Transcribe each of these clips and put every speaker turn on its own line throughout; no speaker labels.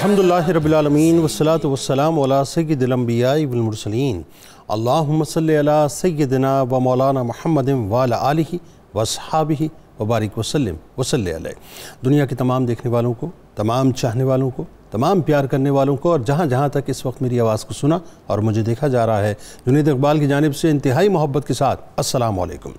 الحمدللہ رب العالمین والصلاة والسلام علی سید الانبیاء والمرسلین اللہم صلی علی سیدنا و مولانا محمد وعلی آلہ واصحابہ وبارک وسلم وصلی علیہ۔ دنیا کے تمام دیکھنے والوں کو، تمام چاہنے والوں کو، تمام پیار کرنے والوں کو، اور جہاں جہاں تک اس وقت میری آواز کو سنا اور مجھے دیکھا جا رہا ہے، جنید اقبال کی جانب سے انتہائی محبت کے ساتھ السلام علیکم۔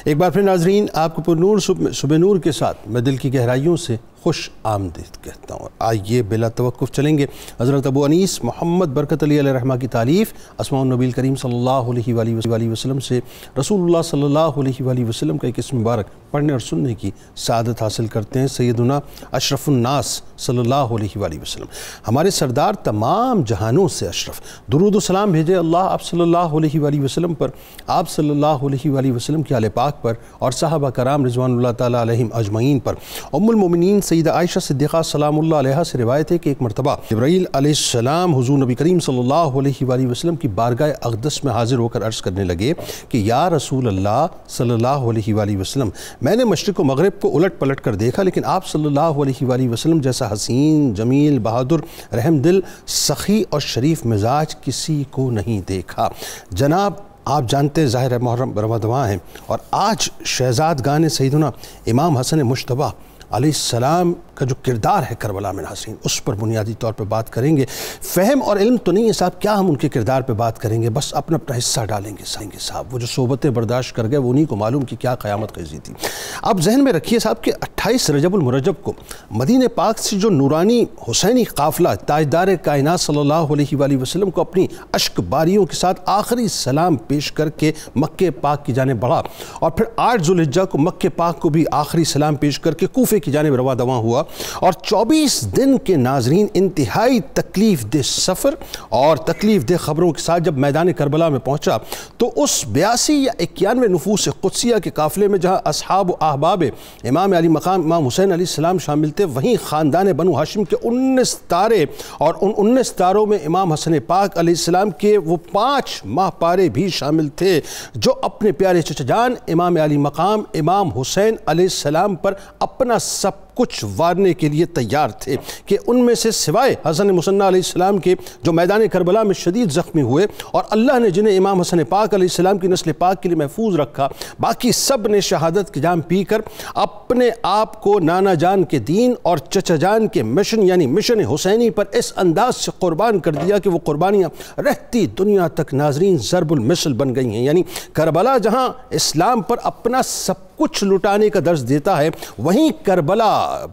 ایک بار پھر ناظرین، آپ کو پر نور صبح نور کے ساتھ میں دل کی گہرائیوں سے خوش آمدید کہتا ہوں۔ آئیے بلا توقف چلیں گے حضرت ابو انیس محمد برکت علی علیہ رحمہ کی تالیف اسماء النبی کریم صلی اللہ علیہ وآلہ وسلم سے رسول اللہ صلی اللہ علیہ وآلہ وسلم کا ایک اسم مبارک پڑھنے اور سننے کی سعادت حاصل کرتے ہیں۔ سیدنا اشرف الناس صلی اللہ علیہ وآلہ وسلم، ہمارے سردار تمام جہانوں سے اشرف، درود و سلام بھیجے اللہ آپ صلی اللہ علیہ وآلہ وسلم پر، آپ صلی اللہ علیہ وآلہ وسلم کے آل پاک پر اور صحابہ کرام رضوان اللہ تعالیٰ علیہم اجمعین پر۔ ام المومنین سیدہ عائشہ صدیقہ سلام اللہ علیہ سے روایت ہے کہ ایک مرتبہ جبرائیل علیہ السلام حضور نبی کریم صلی اللہ علیہ وآلہ وسلم کی بارگاہ اقدس میں حاضر ہو کر عرض کرنے لگے کہ یا رسول اللہ صلی اللہ علیہ وآلہ وسلم، میں نے مشرق و مغرب کو الٹ پلٹ کر دیکھا، لیکن آپ صلی اللہ علیہ وآلہ وسلم جیسا حسین، جمیل، بہادر، رحم دل، سخی اور شریف مزاج کسی کو نہیں دیکھا۔ جناب آپ جانتے ظاہر محرم رمضان ہیں، اور آج شہزادگان سیدنا امام حسن مجتبیٰ علیہ السلام کا جو کردار ہے کربلا میں ناظرین، اس پر بنیادی طور پہ بات کریں گے۔ فہم اور علم تو نہیں ہے صاحب، کیا ہم ان کے کردار پہ بات کریں گے، بس اپنا حصہ ڈالیں گے صاحب۔ وہ جو صحبتیں برداشت کر گئے وہ انہی کو معلوم کہ کیا قیامت خیزی تھی۔ اب ذہن میں رکھیے صاحب کہ 28 رجب المرجب کو مدینہ پاک سے جو نورانی حسینی قافلہ تاجدار کائنات صلی اللہ علیہ وآلہ وسلم کو اپنی اشک باریوں کے ساتھ آخری سلام پیش کر کے مکہ پاک کی جانب بڑھا، اور پھر 8 ذوالحجہ کو مکہ پاک کو بھی آخری سلام پیش کر کے کوفے کی جانب رواں دواں ہوا، اور 24 دن کے ناظرین انتہائی تکلیف دہ سفر اور تکلیف دہ خبروں کے ساتھ جب میدان کربلا میں پہنچا تو اس 82 یا 91 نفوس قدسیہ کے قافلے میں جہاں اصحاب و احباب امام علی مقام امام حسین علیہ السلام شامل تھے، وہیں خاندان بنو ہاشم کے 19 تارے، اور ان 19 تاروں میں امام حسن پاک علیہ السلام کے وہ 5 ماہ پارے بھی شامل تھے جو اپنے پیارے چچا جان امام علی مقام امام حسین علیہ السلام پر اپنا سب کچھ وارنے کے لیے تیار تھے، کہ ان میں سے سوائے حسن مصنع علیہ السلام کے جو میدان کربلا میں شدید زخمی ہوئے اور اللہ نے جنہیں امام حسن پاک علیہ السلام کی نسل پاک کے لیے محفوظ رکھا، باقی سب نے شہادت کی جام پی کر اپنے آپ کو نانا جان کے دین اور چچا جان کے مشن یعنی مشن حسینی پر اس انداز سے قربان کر دیا کہ وہ قربانیاں رہتی دنیا تک ناظرین ضرب المثل بن گئی ہیں۔ یعنی کربلا جہاں اسلام پر اپنا سب کچھ لٹانے کا درس دیتا ہے، وہیں کربلا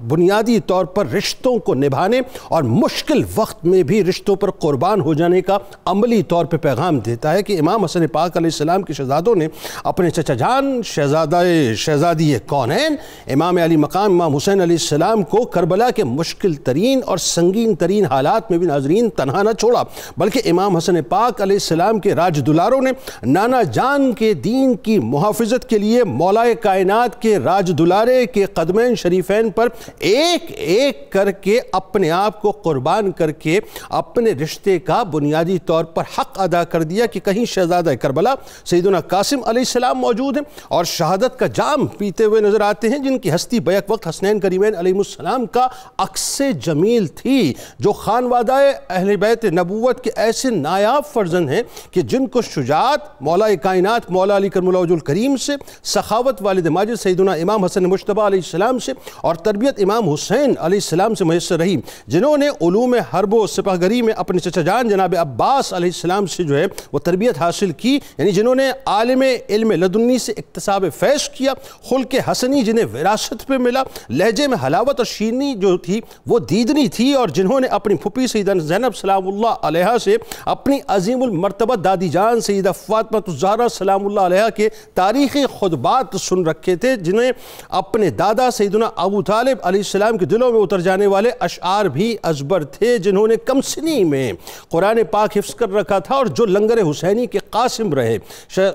بنیادی طور پر رشتوں کو نبھانے اور مشکل وقت میں بھی رشتوں پر قربان ہو جانے کا عملی طور پہ پیغام دیتا ہے، کہ امام حسن پاک علیہ السلام کے شہزادوں نے اپنے چچا جان شہزادی کونین امام علی مقام امام حسین علیہ السلام کو کربلا کے مشکل ترین اور سنگین ترین حالات میں بھی ناظرین تنہا نہ چھوڑا، بلکہ امام حسن پاک علیہ السلام کے راج دلاروں نے نانا جان کے دین کی محافظت کے لیے مولائے کائنات کے راج دلارے کے قدمین شریفین پر ایک ایک کر کے اپنے آپ کو قربان کر کے اپنے رشتے کا بنیادی طور پر حق ادا کر دیا، کہ کہیں شہزادہ کربلا سیدنا قاسم علیہ السلام موجود ہیں اور شہادت کا جام پیتے ہوئے نظر آتے ہیں، جن کی ہستی بیک وقت حسنین کریمین علیہ السلام کا عکس جمیل تھی، جو خانوادہ اہل بیت نبوت کے ایسے نایاب فرزند ہیں کہ جن کو شجاعت مولا کائنات مولا علی کرم اللہ وجہ الکریم سے، سخاوت والد ماجد سیدنا امام حسن مجتبیٰ علیہ السلام سے، اور تربیت امام حسین علیہ السلام سے میسر رہی، جنہوں نے علوم حرب و سپہ گری میں اپنے چچا جان جناب عباس علیہ السلام سے جو ہے وہ تربیت حاصل کی، یعنی جنہوں نے عالم علم لدنی سے اکتساب فیض کیا، خلق حسنی جنہیں وراثت پہ ملا، لہجے میں حلاوت اور شیرینی جو تھی وہ دیدنی تھی، اور جنہوں نے اپنی پھپھی سیدہ زینب سلام اللہ علیہ سے اپنی عظیم المرتبہ دادی جان سیدہ فاطمہ الزہرا سلام اللہ علیہ کے تاریخی خطبات سن رکھے تھے، جنہیں اپنے دادا سیدنا ابو طالب علیہ السلام کے دلوں میں اتر جانے والے اشعار بھی ازبر تھے، جنہوں نے کم سنی میں قرآن پاک حفظ کر رکھا تھا، اور جو لنگر حسینی کے قاسم رہے،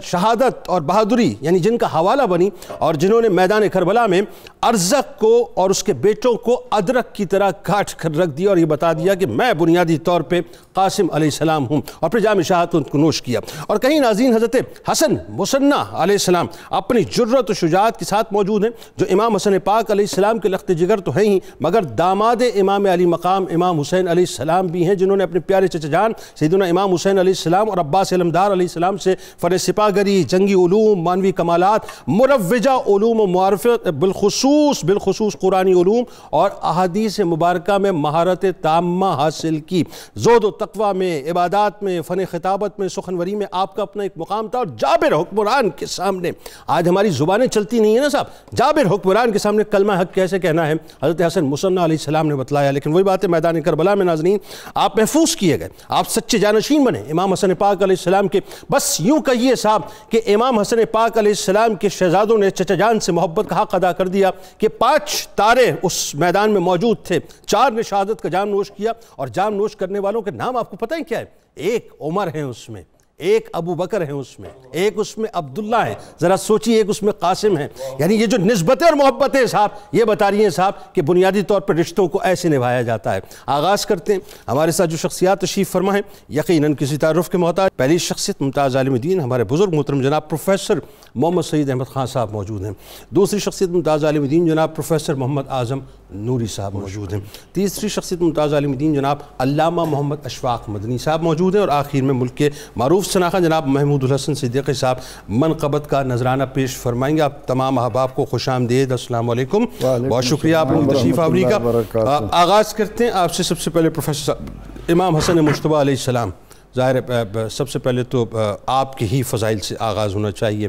شہادت اور بہادری یعنی جن کا حوالہ بنی، اور جنہوں نے میدان کربلا میں ارزق کو اور اس کے بیٹوں کو ادرک کی طرح کاٹ کر رکھ دیا اور یہ بتا دیا کہ میں بنیادی طور پہ قاسم علیہ السلام ہوں، اور پھر جام شہادت کو نوش کیا۔ اور کہیں ناظرین حضرت حسن مصنع علیہ السلام اپنی جرت و شجاعت کے ساتھ موجود ہیں، جو امام حسن پاک علیہ السلام کے لخت جگر تو ہیں ہی، مگر داماد امام علی مقام امام حسین علیہ السلام بھی ہیں، جنہوں نے اپنے پیارے چچا جان سیدنا امام حسین علیہ السلام اور عباس علمدار علیہ السلام سے فن سپاہ گری، جنگی علوم، معنوی کمالات، مروجہ علوم و معرفت، بالخصوص قرآنی علوم اور احادیث مبارکہ میں مہارت تامہ حاصل کی۔ زہد و تقوی میں، عبادات میں، فن خطابت میں، سخنوری میں آپ کا اپنا ایک مقام تھا، اور جابر حکمران کے سامنے، آج ہماری زبانیں چلتی نہیں ہیں نا صاحب، جابر حکمران کے سامنے کلمہ حق کیسے کہنا ہے، حضرت حسن مصنع علیہ السلام نے بتلایا۔ لیکن وہی بات ہے، میدان کربلا میں ناظرین آپ محفوظ کیے گئے، آپ سچے جانشین بنے امام حسن پاک علیہ السلام کے۔ بس یوں کہیے صاحب کہ امام حسن پاک علیہ السلام کے شہزادوں نے چچا جان سے محبت کا حق ادا کر دیا کہ 5 تارے اس میدان میں موجود تھے، 4 نے شہادت کا جام نوش کیا، اور جام نوش کرنے والوں کے نام آپ کو پتہ ہے کیا ہے؟ ایک عمر ہیں اس میں، ایک ابو بکر ہیں اس میں، ایک اس میں عبداللہ ہیں، ذرا سوچیے ایک اس میں قاسم ہیں۔ یعنی یہ جو نسبتیں اور محبتیں صاحب یہ بتا رہی ہیں صاحب کہ بنیادی طور پر رشتوں کو ایسے نبھایا جاتا ہے۔ آغاز کرتے ہیں، ہمارے ساتھ جو شخصیات تشریف فرما ہیں یقیناً کسی تعارف کے محتاج۔ پہلی شخصیت ممتاز عالم دین ہمارے بزرگ محترم جناب پروفیسر محمد سعید احمد خان صاحب موجود ہیں۔ دوسری شخصیت ممتاز عالم دین جناب پروفیسر محمد اعظم نوری صاحب موجود ہیں۔ تیسری شخصیت ممتاز عالم دین جناب علامہ محمد اشفاق مدنی صاحب موجود ہیں، اور آخر میں ملک کے معروف شناخت جناب محمود الحسن صدیقی صاحب منقبت کا نذرانہ پیش فرمائیں گے۔ آپ تمام احباب کو خوش آمدید، السلام علیکم، بہت شکریہ آپ نے تشریف آوری کا۔ آغاز کرتے ہیں آپ سے، سب سے پہلے پروفیسر صاحب امام حسن مجتبیٰ علیہ السلام، ظاہر ہے سب سے پہلے تو آپ کے ہی فضائل سے آغاز ہونا چاہیے،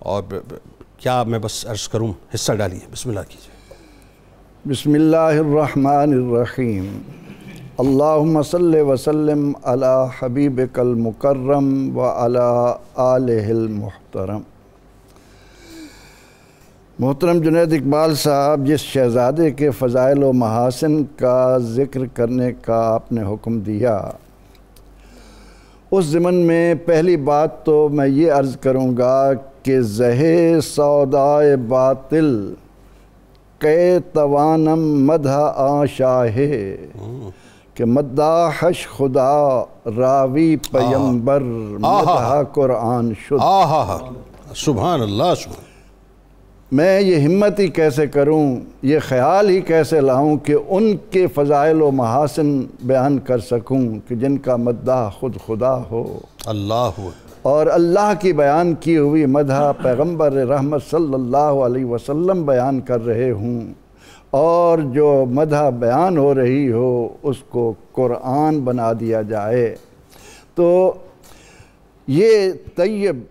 اور کیا میں بس عرض کروں، حصہ ڈالیے، بسم اللہ کیجیے۔
بسم اللہ الرحمن الرحیم، اللہم صلی وسلم علی حبیبک المکرم وعلی آلہ المحترم۔ محترم جنید اقبال صاحب، جس شہزادے کے فضائل و محاسن کا ذکر کرنے کا آپ نے حکم دیا، اس ضمن میں پہلی بات تو میں یہ عرض کروں گا کہ زہے سودائے باطل کے توانم مدح آشاہے، کہ مداحش خدا راوی پیمبر مدح قرآن شد۔
سبحان اللہ، سبحان۔
میں یہ ہمت ہی کیسے کروں، یہ خیال ہی کیسے لاؤں کہ ان کے فضائل و محاسن بیان کر سکوں کہ جن کا مداح خود خدا ہو،
اللہ،
اور اللہ کی بیان کی ہوئی مدح پیغمبر رحمت صلی اللہ علیہ وسلم بیان کر رہے ہوں، اور جو مدح بیان ہو رہی ہو اس کو قرآن بنا دیا جائے۔ تو یہ طیب،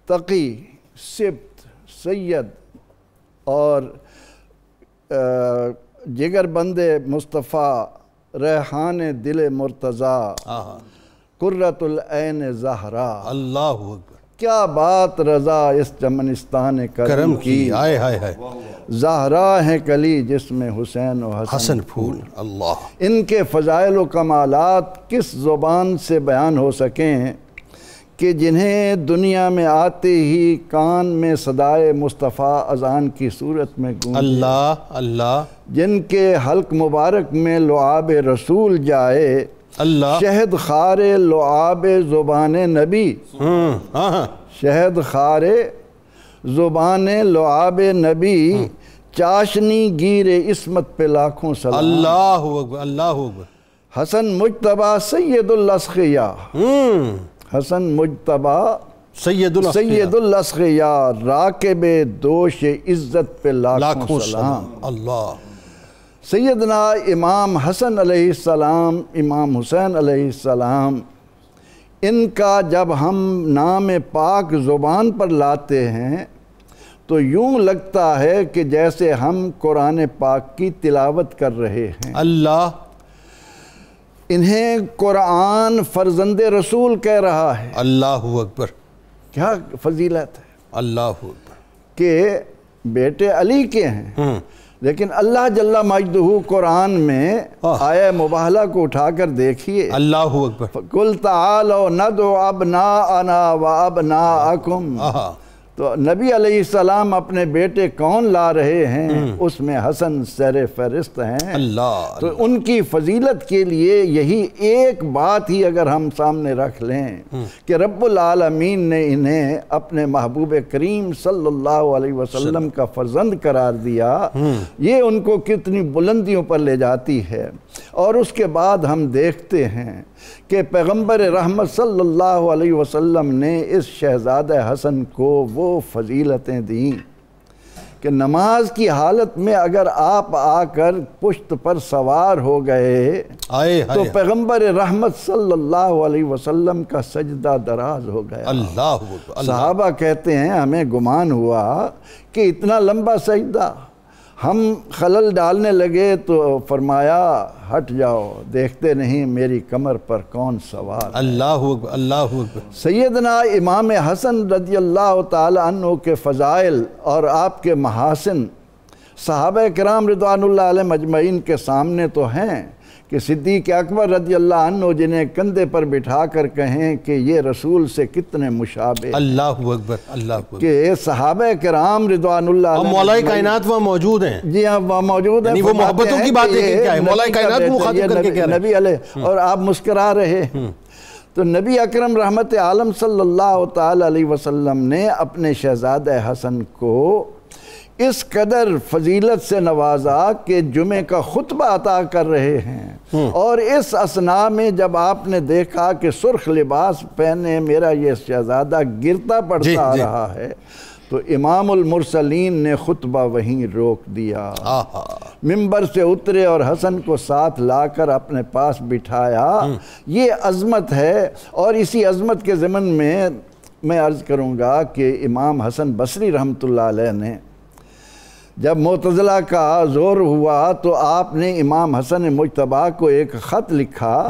تقی، سبت، سید اور جگر بند مصطفیٰ، ریحان دل مرتضیٰ، قرۃ العین زہرا،
اللہ اکبر،
کیا بات رضا اس چمنستان کرم کی،
آئے ہائے ہائے،
زہرا ہے کلی جس میں حسین و
حسن پھول، اللہ۔
ان کے فضائل و کمالات کس زبان سے بیان ہو سکیں کہ جنہیں دنیا میں آتے ہی کان میں صدائے مصطفیٰ اذان کی صورت میں گونجے،
اللہ اللہ،
جن کے حلق مبارک میں لعاب رسول جائے،
اللہ،
شہد خار لعاب زبان نبی، شہد خار زبان لعاب نبی، چاشنی گیر عصمت پہ لاکھوں سلام۔
اللہ اکبر، اللہ اکبر۔
حسن مجتبیٰ سید الاسقیاء، حسن مجتبیٰ
سید
الاسقیاء، راکب دوش عزت پہ لاکھوں سلام۔
اللہ۔
سیدنا امام حسن علیہ السلام، امام حسین علیہ السلام، ان کا جب ہم نام پاک زبان پر لاتے ہیں تو یوں لگتا ہے کہ جیسے ہم قرآن پاک کی تلاوت کر رہے ہیں۔
اللہ،
انہیں قرآن فرزند رسول کہہ رہا ہے۔
اللہ اکبر،
کیا فضیلت ہے،
اللہ اکبر،
کہ بیٹے علی کے ہیں، لیکن اللہ جل مجدہ قرآن میں آیہ مباہلہ کو اٹھا کر دیکھیے،
اللہ اکبر،
قُلْ تَعَالَوْا نَدْعُ أَبْنَاءَنَا وَأَبْنَاءَكُمْ تو نبی علیہ السلام اپنے بیٹے کون لا رہے ہیں، اس میں حسن سر فہرست ہیں۔
اللہ
تو ان کی فضیلت کے لیے یہی ایک بات ہی اگر ہم سامنے رکھ لیں کہ رب العالمین نے انہیں اپنے محبوب کریم صلی اللہ علیہ وسلم کا فرزند قرار دیا، یہ ان کو کتنی بلندیوں پر لے جاتی ہے۔ اور اس کے بعد ہم دیکھتے ہیں کہ پیغمبر رحمت صلی اللہ علیہ وسلم نے اس شہزادہ حسن کو وہ فضیلتیں دیں کہ نماز کی حالت میں اگر آپ آ کر پشت پر سوار ہو گئے تو پیغمبر رحمت صلی اللہ علیہ وسلم کا سجدہ دراز ہو گیا۔
اللہ
صحابہ کہتے ہیں ہمیں گمان ہوا کہ اتنا لمبا سجدہ، ہم خلل ڈالنے لگے تو فرمایا ہٹ جاؤ، دیکھتے نہیں میری کمر پر کون سوار۔
اللہ اکبر، اللہ اکبر۔
سیدنا امام حسن رضی اللہ تعالی عنہ کے فضائل اور آپ کے محاسن صحابہ کرام رضوان اللہ علیہ مجمعین کے سامنے تو ہیں کہ صدیق اکبر رضی اللہ عنہ جنہیں کندھے پر بٹھا کر کہیں کہ یہ رسول سے کتنے مشابہ،
اللہ اکبر، اللہ اکبر،
کہ صحابہ کرام رضوان اللہ علیہ
مولا کائنات وہاں موجود ہیں۔
جی ہاں وہاں موجود ہیں،
وہ محبتوں کی بات ہے کہ کیا ہے، مولا کائنات کو مخاطب کر کے کہہ رہے ہیں
نبی علیہ، اور آپ مسکرا رہے ہیں۔ تو نبی اکرم رحمت عالم صلی اللہ تعالی علیہ وسلم نے اپنے شہزادہ حسن کو اس قدر فضیلت سے نوازا کہ جمعہ کا خطبہ عطا کر رہے ہیں، اور اس اثناء میں جب آپ نے دیکھا کہ سرخ لباس پہنے میرا یہ شہزادہ گرتا پڑتا آ رہا ہے تو امام المرسلین نے خطبہ وہیں روک دیا، منبر سے اترے اور حسن کو ساتھ لا کر اپنے پاس بٹھایا۔ یہ عظمت ہے، اور اسی عظمت کے ضمن میں عرض کروں گا کہ امام حسن بصری رحمۃ اللہ علیہ نے جب معتزلہ کا زور ہوا تو آپ نے امام حسن مجتبیٰ کو ایک خط لکھا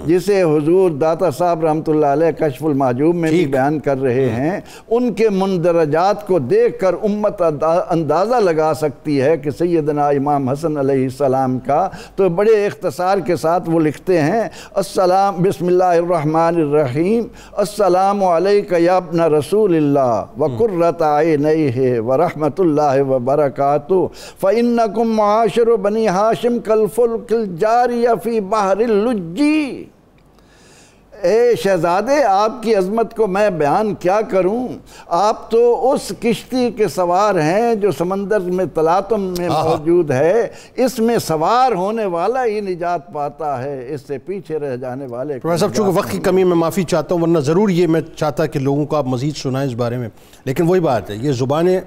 جسے حضور داتا صاحب رحمۃ اللہ علیہ کشف المحجوب میں بھی بیان کر رہے ہیں۔ ان کے مندرجات کو دیکھ کر امت اندازہ لگا سکتی ہے کہ سیدنا امام حسن علیہ السلام کا، تو بڑے اختصار کے ساتھ وہ لکھتے ہیں السلام بسم اللہ الرحمن الرحیم، السلام علیک یا ابن رسول اللہ وقرۃ عینیہ ورحمۃ اللہ وبرکاتہ، فَإِنَّكُمْ مُعَاشِرُ بَنِي ہاشم كَالْفُلْكِ الْجَارِيَ فِي بَحْرِ اللُّجِّ۔ اے شہزادے آپ کی عظمت کو میں بیان کیا کروں، آپ تو اس کشتی کے سوار ہیں جو سمندر میں تلاطم میں موجود ہے، اس میں سوار ہونے والا ہی نجات پاتا ہے، اس سے پیچھے رہ جانے والے۔
پروفیسر صاحب چونکہ وقت کی کمی میں معافی چاہتا ہوں، ورنہ ضرور یہ میں چاہتا کہ لوگوں کو آپ مزید سنائیں اس بارے میں، لیکن وہی بات ہے، یہ زبانیں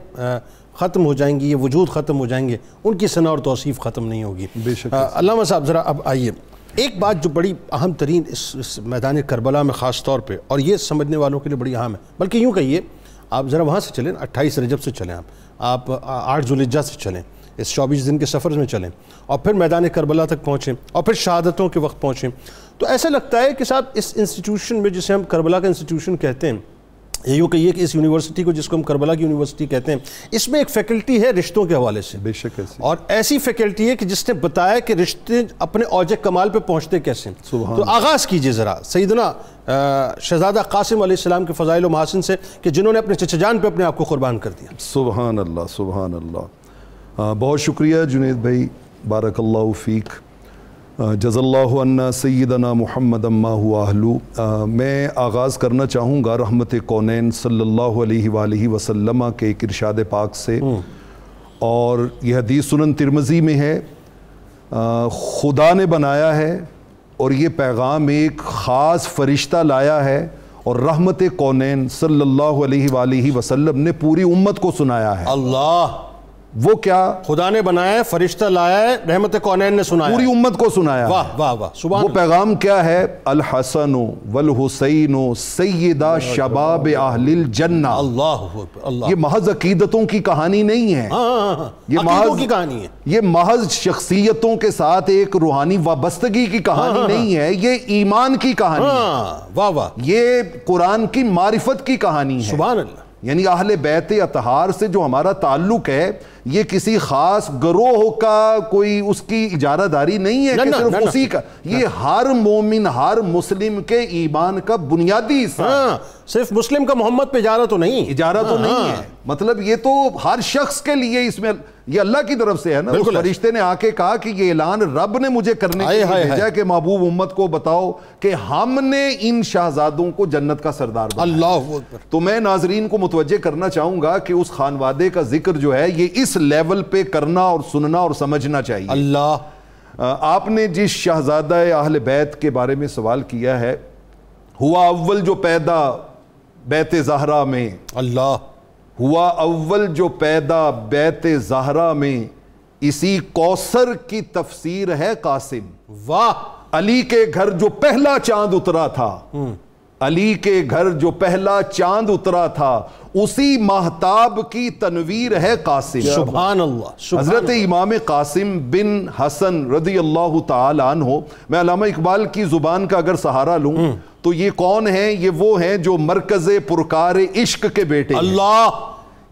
ختم ہو جائیں گی، یہ وجود ختم ہو جائیں گے، ان کی ثنا اور توصیف ختم نہیں ہوگی۔
بے شک۔
علامہ صاحب ذرا اب آئیے، ایک بات جو بڑی اہم ترین اس میدان کربلا میں خاص طور پہ، اور یہ سمجھنے والوں کے لیے بڑی اہم ہے، بلکہ یوں کہیے آپ ذرا وہاں سے چلیں، 28 رجب سے چلیں، آپ 8 ذوالحجہ سے چلیں، اس 24 دن کے سفر میں چلیں، اور پھر میدان کربلا تک پہنچیں، اور پھر شہادتوں کے وقت پہنچیں، تو ایسا لگتا ہے کہ صاحب اس انسٹیٹیوشن میں جسے ہم کربلا کا انسٹیٹیوشن کہتے ہیں، یوں کہیے کہ اس یونیورسٹی کو جس کو ہم کربلا کی یونیورسٹی کہتے ہیں، اس میں ایک فیکلٹی ہے رشتوں کے حوالے سے،
بے شک ایسی،
اور ایسی فیکلٹی ہے کہ جس نے بتایا کہ رشتے اپنے اوج کمال پہ پہنچتے کیسے ہیں۔ تو آغاز کیجئے ذرا سیدنا شہزادہ قاسم علیہ السلام کے فضائل و محاسن سے کہ جنہوں نے اپنے چچا جان پہ اپنے آپ کو قربان کر دیا۔
سبحان اللہ، سبحان اللہ۔ بہت شکریہ جنید بھائی، بارک اللہ فیک، جزا اللہ عنا سیدنا محمد اما ہوا اہلو۔ میں آغاز کرنا چاہوں گا رحمت کونین صلی اللہ علیہ وآلہ وسلم کے ایک ارشاد پاک سے، اور یہ حدیث سنن ترمذی میں ہے، خدا نے بنایا ہے اور یہ پیغام ایک خاص فرشتہ لایا ہے، اور رحمت کونین صلی اللہ علیہ وآلہ وسلم نے پوری امت کو سنایا ہے۔
اللہ،
وہ کیا؟
خدا نے بنایا ہے، فرشتہ لایا ہے، رحمت کونین نے سنایا،
پوری امت کو سنایا۔
واہ واہ واہ، سبحان
وہ پیغام کیا ہے؟ الحسن والحسین سیدہ شباب اہل الجنہ۔
اللہ اللہ،
یہ محض عقیدتوں کی کہانی نہیں ہے، یہ
عقیدوں کی کہانی ہے،
یہ محض شخصیتوں کے ساتھ ایک روحانی وابستگی کی کہانی نہیں ہے، یہ ایمان کی کہانی ہے،
واہ واہ،
یہ قرآن کی معرفت کی کہانی ہے۔
سبحان اللہ۔
یعنی اہل بیت اطہار سے جو ہمارا تعلق ہے یہ کسی خاص گروہ کا کوئی اس کی اجارہ داری نہیں ہے کہ صرف اسی کا، یہ ہر مومن ہر مسلم کے ایمان کا بنیادی حصہ ہے۔
صرف مسلم کا محمد پہ اجارہ تو نہیں،
اجارہ تو نہیں ہے، مطلب یہ تو ہر شخص کے لیے اس میں یہ اللہ کی طرف سے ہے نا۔ اس فرشتے نے آ کے کہا کہ یہ اعلان رب نے مجھے کرنے کے لیے بھیجا کہ محبوب امت کو بتاؤ کہ ہم نے ان شہزادوں کو جنت کا سردار بنایا۔
اللہ اکبر۔
تو میں ناظرین کو متوجہ کرنا چاہوں گا کہ اس خانوادے کا ذکر جو ہے یہ اس لیول پہ کرنا اور سننا اور سمجھنا چاہیے۔
اللہ
آپ نے جس شہزادہ اہل بیت کے بارے میں سوال کیا ہے، ہوا اول جو پیدا بیت زہرا میں،
اللہ
ہوا اول جو پیدا بیت زہرا میں، اسی کوثر کی تفسیر ہے قاسم۔
واہ،
علی کے گھر جو پہلا چاند اترا تھا، علی کے گھر جو پہلا چاند اترا تھا، اسی ماہتاب کی تنویر ہے قاسم۔
سبحان اللہ۔
حضرت امام قاسم بن حسن رضی اللہ تعالی عنہ، میں علامہ اقبال کی زبان کا اگر سہارا لوں تو یہ کون ہیں؟ یہ وہ ہیں جو مرکز پرکار عشق کے بیٹے ہیں،
اللہ،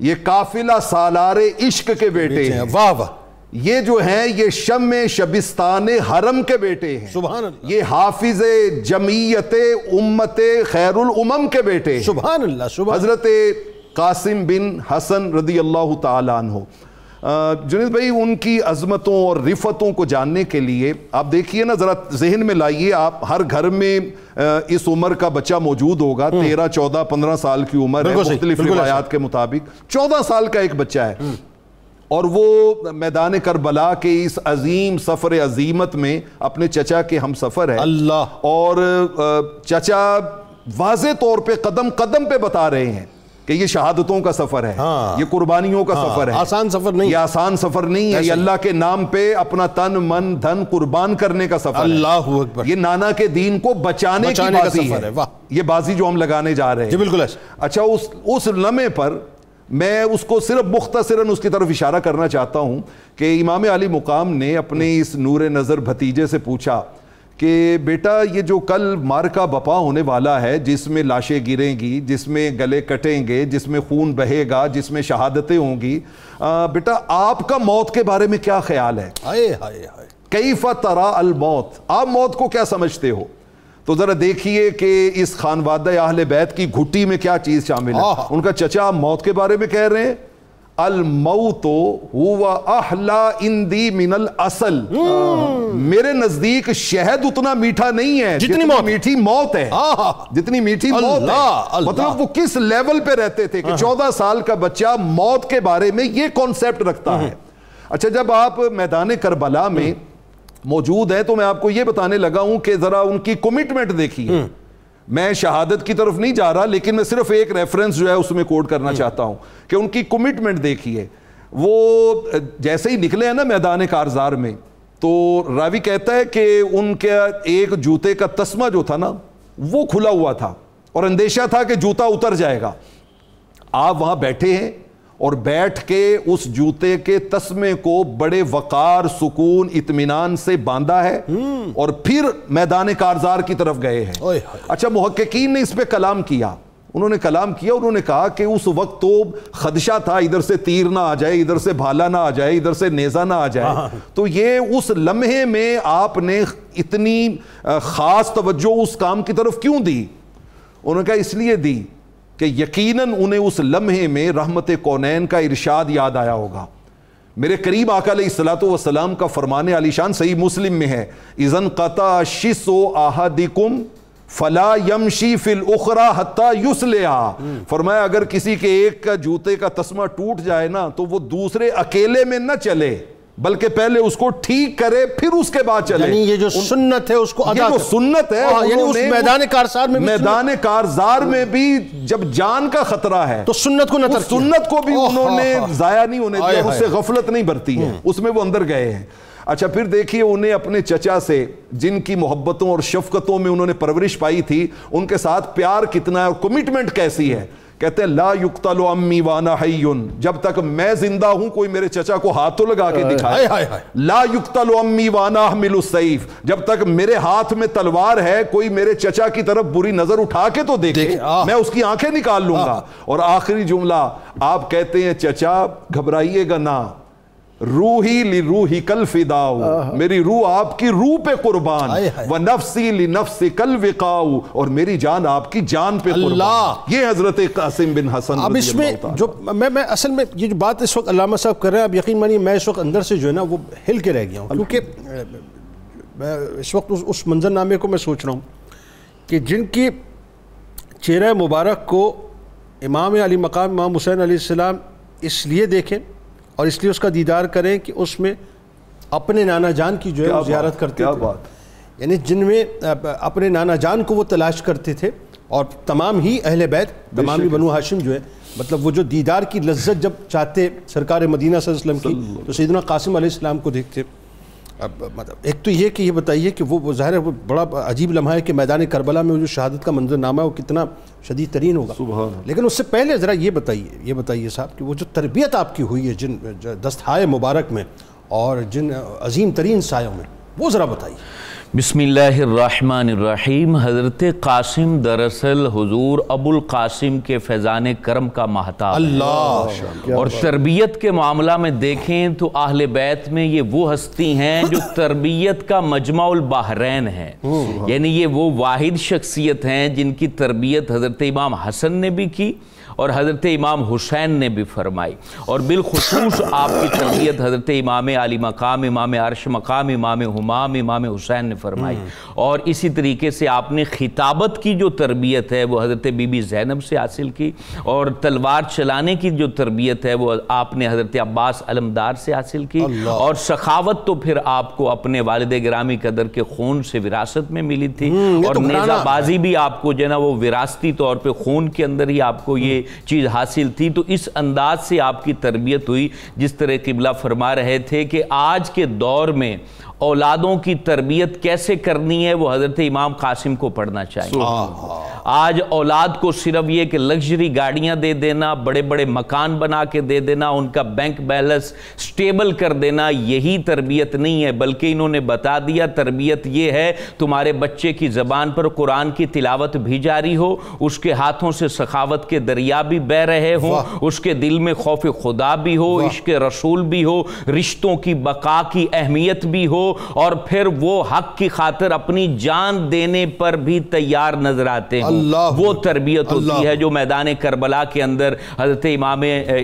یہ قافلہ سالار عشق کے بیٹے ہیں،
واہ واہ،
یہ جو ہیں یہ شمع شبستان حرم کے بیٹے ہیں،
سبحان اللہ،
یہ حافظ جمعیت امت خیر الامم کے بیٹے ہیں،
سبحان اللہ، سبحان
حضرت قاسم بن حسن رضی اللہ تعالی عنہ۔ جنید بھائی، ان کی عظمتوں اور رفتوں کو جاننے کے لیے آپ دیکھیے نا، ذرا ذہن میں لائیے، آپ ہر گھر میں اس عمر کا بچہ موجود ہوگا، 13 14 15 سال کی عمر ہے مختلف روایات کے مطابق، 14 سال کا ایک بچہ ہے، اور وہ میدان کربلا کے اس عظیم سفر عظیمت میں اپنے چچا کے ہم سفر ہے،
اللہ،
اور چچا واضح طور پہ قدم قدم پہ بتا رہے ہیں کہ یہ شہادتوں کا سفر ہے، یہ قربانیوں کا سفر ہے،
آسان سفر نہیں،
یہ آسان سفر نہیں ہے، یہ اللہ کے نام پہ اپنا تن من دھن قربان کرنے کا سفر ہے،
اللہ اکبر،
یہ نانا کے دین کو بچانے کی بازی ہے، یہ بازی جو ہم لگانے جا رہے ہیں۔
جی بالکل ایسا۔
اچھا، اس لمحے پر میں اس کو صرف مختصراً اس کی طرف اشارہ کرنا چاہتا ہوں کہ امام علی مقام نے اپنے اس نور نظر بھتیجے سے پوچھا کہ بیٹا، یہ جو کل مارکہ بپا ہونے والا ہے، جس میں لاشیں گریں گی، جس میں گلے کٹیں گے، جس میں خون بہے گا، جس میں شہادتیں ہوں گی، بیٹا آپ کا موت کے بارے میں کیا خیال ہے؟ کیف ترا الموت، آپ موت کو کیا سمجھتے ہو؟ تو ذرا دیکھیے کہ اس خانوادہ اہل بیت کی گھٹی میں کیا چیز شامل ہے۔ ان کا چچا موت کے بارے میں کہہ رہے ہیں، الموت ہوا احلا اندی من العسل، میرے نزدیک شہد اتنا میٹھا نہیں ہے جتنی میٹھی موت ہے، جتنی میٹھی موت ہے۔ مطلب وہ کس لیول پہ رہتے تھے کہ 14 سال کا بچہ موت کے بارے میں یہ کانسیپٹ رکھتا ہے۔ اچھا، جب آپ میدان کربلا میں موجود ہیں تو میں آپ کو یہ بتانے لگا ہوں کہ ذرا ان کی کمٹمنٹ دیکھیے۔ میں شہادت کی طرف نہیں جا رہا، لیکن میں صرف ایک ریفرنس جو ہے اس میں کوٹ کرنا چاہتا ہوں کہ ان کی کمٹمنٹ دیکھیے۔ وہ جیسے ہی نکلے ہیں نا میدان کارزار میں، تو راوی کہتا ہے کہ ان کے ایک جوتے کا تسمہ جو تھا نا وہ کھلا ہوا تھا، اور اندیشہ تھا کہ جوتا اتر جائے گا۔ آپ وہاں بیٹھے ہیں اور بیٹھ کے اس جوتے کے تسمے کو بڑے وقار، سکون، اطمینان سے باندھا ہے، اور پھر میدان کارزار کی طرف گئے ہیں۔ اچھا، محققین نے اس پہ کلام کیا، انہوں نے کہا کہ اس وقت تو خدشہ تھا، ادھر سے تیر نہ آ جائے، ادھر سے بھالا نہ آ جائے، ادھر سے نیزہ نہ آ جائے، تو یہ اس لمحے میں آپ نے اتنی خاص توجہ اس کام کی طرف کیوں دی؟ انہوں نے کہا اس لیے دی کہ یقیناً انہیں اس لمحے میں رحمت کونین کا ارشاد یاد آیا ہوگا۔ میرے قریب آقا علیہ الصلوۃ والسلام کا فرمان عالی شان صحیح مسلم میں ہے، اذا انقطع شِسُّ احدکم فلا یمشی فی الاخری حتی یصلحا، فرمایا اگر کسی کے ایک کا جوتے کا تسمہ ٹوٹ جائے نا تو وہ دوسرے اکیلے میں نہ چلے، بلکہ پہلے اس کو ٹھیک کرے پھر اس کے بعد چلے۔
یعنی یہ جو سنت ہے اس کو ادا،
یہ جو سنت ہے،
یعنی اس میدان کارزار میں بھی،
میدان کارزار میں بھی جب جان کا خطرہ ہے
تو سنت کو نہ ترک،
سنت کو بھی انہوں نے ضائع نہیں ہونے دیا، اس سے غفلت نہیں برتی ہے، اس میں وہ اندر گئے ہیں۔ اچھا، پھر دیکھیے انہیں اپنے چچا سے جن کی محبتوں اور شفقتوں میں انہوں نے پرورش پائی تھی، ان کے ساتھ پیار کتنا ہے اور کمٹمنٹ کیسی ہے کہتے ہیں لا یقتل امی وانا حی، جب تک میں زندہ ہوں کوئی میرے چچا کو ہاتھ تو لگا کے دکھائے. لا یقتل امی وانا احمل السیف، جب تک میرے ہاتھ میں تلوار ہے کوئی میرے چچا کی طرف بری نظر اٹھا کے تو دیکھے، میں اس کی آنکھیں نکال لوں گا. اور آخری جملہ آپ کہتے ہیں چچا گھبرائیے گا نہ، روحی لروحی کل فداؤ، میری روح آپ کی روح پہ قربان، ونفسی لنفسی کل وقاؤ، اور میری جان آپ کی جان پہ قربان. یہ حضرت قاسم بن حسن
اب اس میں جو میں اصل میں یہ جو بات اس وقت علامہ صاحب کر رہے ہیں، اب یقین مانیے میں اس وقت اندر سے جو ہے نا وہ ہل کے رہ گیا ہوں، کیونکہ میں اس وقت اس منظر نامے کو میں سوچ رہا ہوں کہ جن کی چہرہ مبارک کو امام علی مقام امام حسین علیہ السلام اس لیے دیکھیں اور اس لیے اس کا دیدار کریں کہ اس میں اپنے نانا جان کی جو ہے وہ زیارت کرتے تھے، یعنی جن میں اپنے نانا جان کو وہ تلاش کرتے تھے، اور تمام ہی اہل بیت، تمام ہی بنو ہاشم جو ہے، مطلب وہ جو دیدار کی لذت جب چاہتے سرکار مدینہ صلی اللہ علیہ وسلم کی تو سیدنا قاسم علیہ السلام کو دیکھتے. اب مطلب ایک تو یہ کہ یہ بتائیے کہ وہ ظاہر ہے وہ بڑا عجیب لمحہ ہے کہ میدان کربلا میں جو شہادت کا منظر نامہ ہے وہ کتنا شدید ترین ہوگا. لیکن اس سے پہلے ذرا یہ بتائیے صاحب کہ وہ جو تربیت آپ کی ہوئی ہے جن دستہائے مبارک میں اور جن عظیم ترین سایوں میں، وہ ذرا بتائیے.
بسم اللہ الرحمن الرحیم. حضرت قاسم دراصل حضور ابو القاسم کے فیضان کرم کا مہتاب
اللہ،
اور تربیت کے معاملہ میں دیکھیں تو اہل بیت میں یہ وہ ہستی ہیں جو تربیت کا مجمع البحرین ہے، یعنی یہ وہ واحد شخصیت ہیں جن کی تربیت حضرت امام حسن نے بھی کی اور حضرت امام حسین نے بھی فرمائی، اور بالخصوص آپ کی تربیت حضرت امام علی مقام، امام عرش مقام، امام ہمام، امام حسین نے فرمائی. اور اسی طریقے سے آپ نے خطابت کی جو تربیت ہے وہ حضرت بی بی زینب سے حاصل کی، اور تلوار چلانے کی جو تربیت ہے وہ آپ نے حضرت عباس علمدار سے حاصل کی، اور سخاوت تو پھر آپ کو اپنے والد گرامی قدر کے خون سے وراثت میں ملی تھی، اور نیزہ بازی بھی آپ کو جو ہے نا وہ وراثتی طور پہ خون کے اندر ہی آپ کو یہ چیز حاصل تھی. تو اس انداز سے آپ کی تربیت ہوئی. جس طرح قبلہ فرما رہے تھے کہ آج کے دور میں اولادوں کی تربیت کیسے کرنی ہے وہ حضرت امام قاسم کو پڑھنا چاہیے. آج اولاد کو صرف یہ کہ لگژری گاڑیاں دے دینا، بڑے بڑے مکان بنا کے دے دینا، ان کا بینک بیلنس سٹیبل کر دینا، یہی تربیت نہیں ہے، بلکہ انہوں نے بتا دیا تربیت یہ ہے تمہارے بچے کی زبان پر قرآن کی تلاوت بھی جاری ہو، اس کے ہاتھوں سے سخاوت کے دریا بھی بہ رہے ہوں، اس کے دل میں خوف خدا بھی ہو، عشق رسول بھی ہو، رشتوں کی بقا کی اہمیت بھی ہو، اور پھر وہ حق کی خاطر اپنی جان دینے پر بھی تیار نظر آتے ہیں. وہ تربیت ہوتی ہے جو میدان کربلا کے اندر حضرت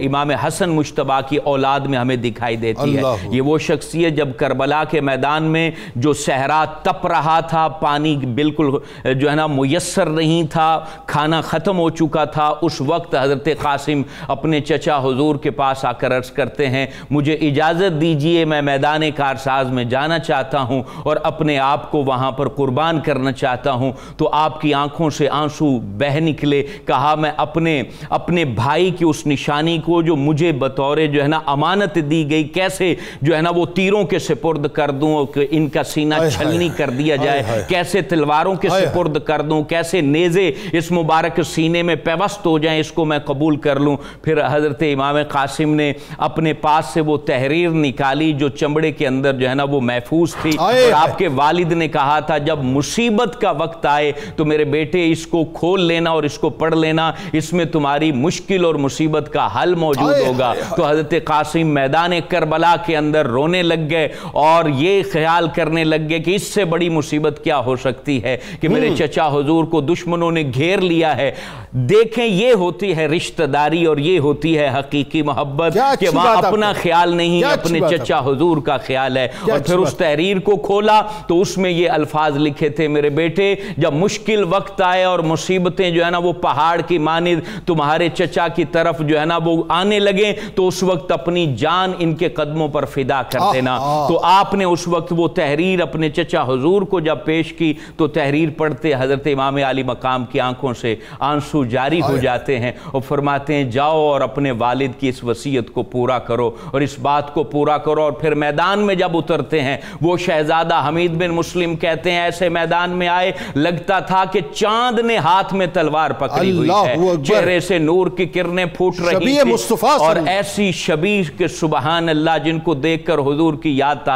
امام حسن مجتبیٰ کی اولاد میں ہمیں دکھائی دیتی ہے. یہ وہ شخصیت جب کربلا کے میدان میں جو صحرا تپ رہا تھا، پانی بالکل جو ہے نا میسر نہیں تھا، کھانا ختم ہو چکا تھا، اس وقت حضرت قاسم اپنے چچا حضور کے پاس آ کر عرض کرتے ہیں مجھے اجازت دیجئے، میں میدان کارساز میں جانا چاہتا ہوں اور اپنے آپ کو وہاں پر قربان کرنا چاہتا ہوں. تو آپ کی آنکھوں سے آنسو بہہ نکلے. کہا میں اپنے بھائی کی اس نشانی کو جو مجھے بطور جو ہے نا امانت دی گئی کیسے جو ہے نا وہ تیروں کے سپرد کر دوں، ان کا سینہ چھلنی کر دیا جائے، کیسے تلواروں کے سپرد کر دوں، کیسے نیزے اس مبارک سینے میں پیوست ہو جائیں، اس کو میں قبول کر لوں. پھر حضرت امام قاسم نے اپنے پاس سے وہ تحریر نکالی جو چمڑے کے اندر جو ہے نا وہ محفوظ تھی، اور آپ کے والد نے کہا تھا جب مصیبت کا وقت آئے تو میرے بیٹے اس کو کھول لینا اور اس کو پڑھ لینا، اس میں تمہاری مشکل اور مصیبت کا حل موجود ہوگا. تو حضرت قاسم میدان کربلا کے اندر رونے لگ گئے اور یہ خیال کرنے لگ گئے کہ اس سے بڑی مصیبت کیا ہو سکتی ہے کہ میرے چچا حضور کو دشمنوں نے گھیر لیا ہے. دیکھیں یہ ہوتی ہے رشتہ داری اور یہ ہوتی ہے حقیقی محبت کہ وہاں اپنا خیال نہیں اپنے چچا حضور کا خیال ہے. اور پھر اس تحریر کو کھولا تو اس میں یہ الفاظ لکھے تھے میرے بیٹے جب مشکل وقت آئے اور مصیبتیں جو ہے نا وہ پہاڑ کی مانند تمہارے چچا کی طرف جو ہے نا وہ آنے لگیں تو اس وقت اپنی جان ان کے قدموں پر فدا کر دینا. تو آپ نے اس وقت وہ تحریر اپنے چچا حضور کو جب پیش کی تو تحریر پڑھتے حضرت امام علی مقام کی آنکھوں سے آنسو جاری ہو جاتے ہیں اور فرماتے ہیں جاؤ اور اپنے والد کی اس وصیت کو پورا کرو اور اس بات کو پورا کرو. اور پھر میدان میں جب اترتے ہیں وہ شہزادہ حمید بن مسلم کہتے ہیں ایسے میدان میں آئے لگتا تھا کہ چاند نے ہاتھ میں تلوار پکڑی ہوئی ہے، چہرے سے نور کی کرنیں پھوٹ رہی تھی اور ایسی شبیہ کہ سبحان اللہ جن کو دیکھ کر حضور کی یاد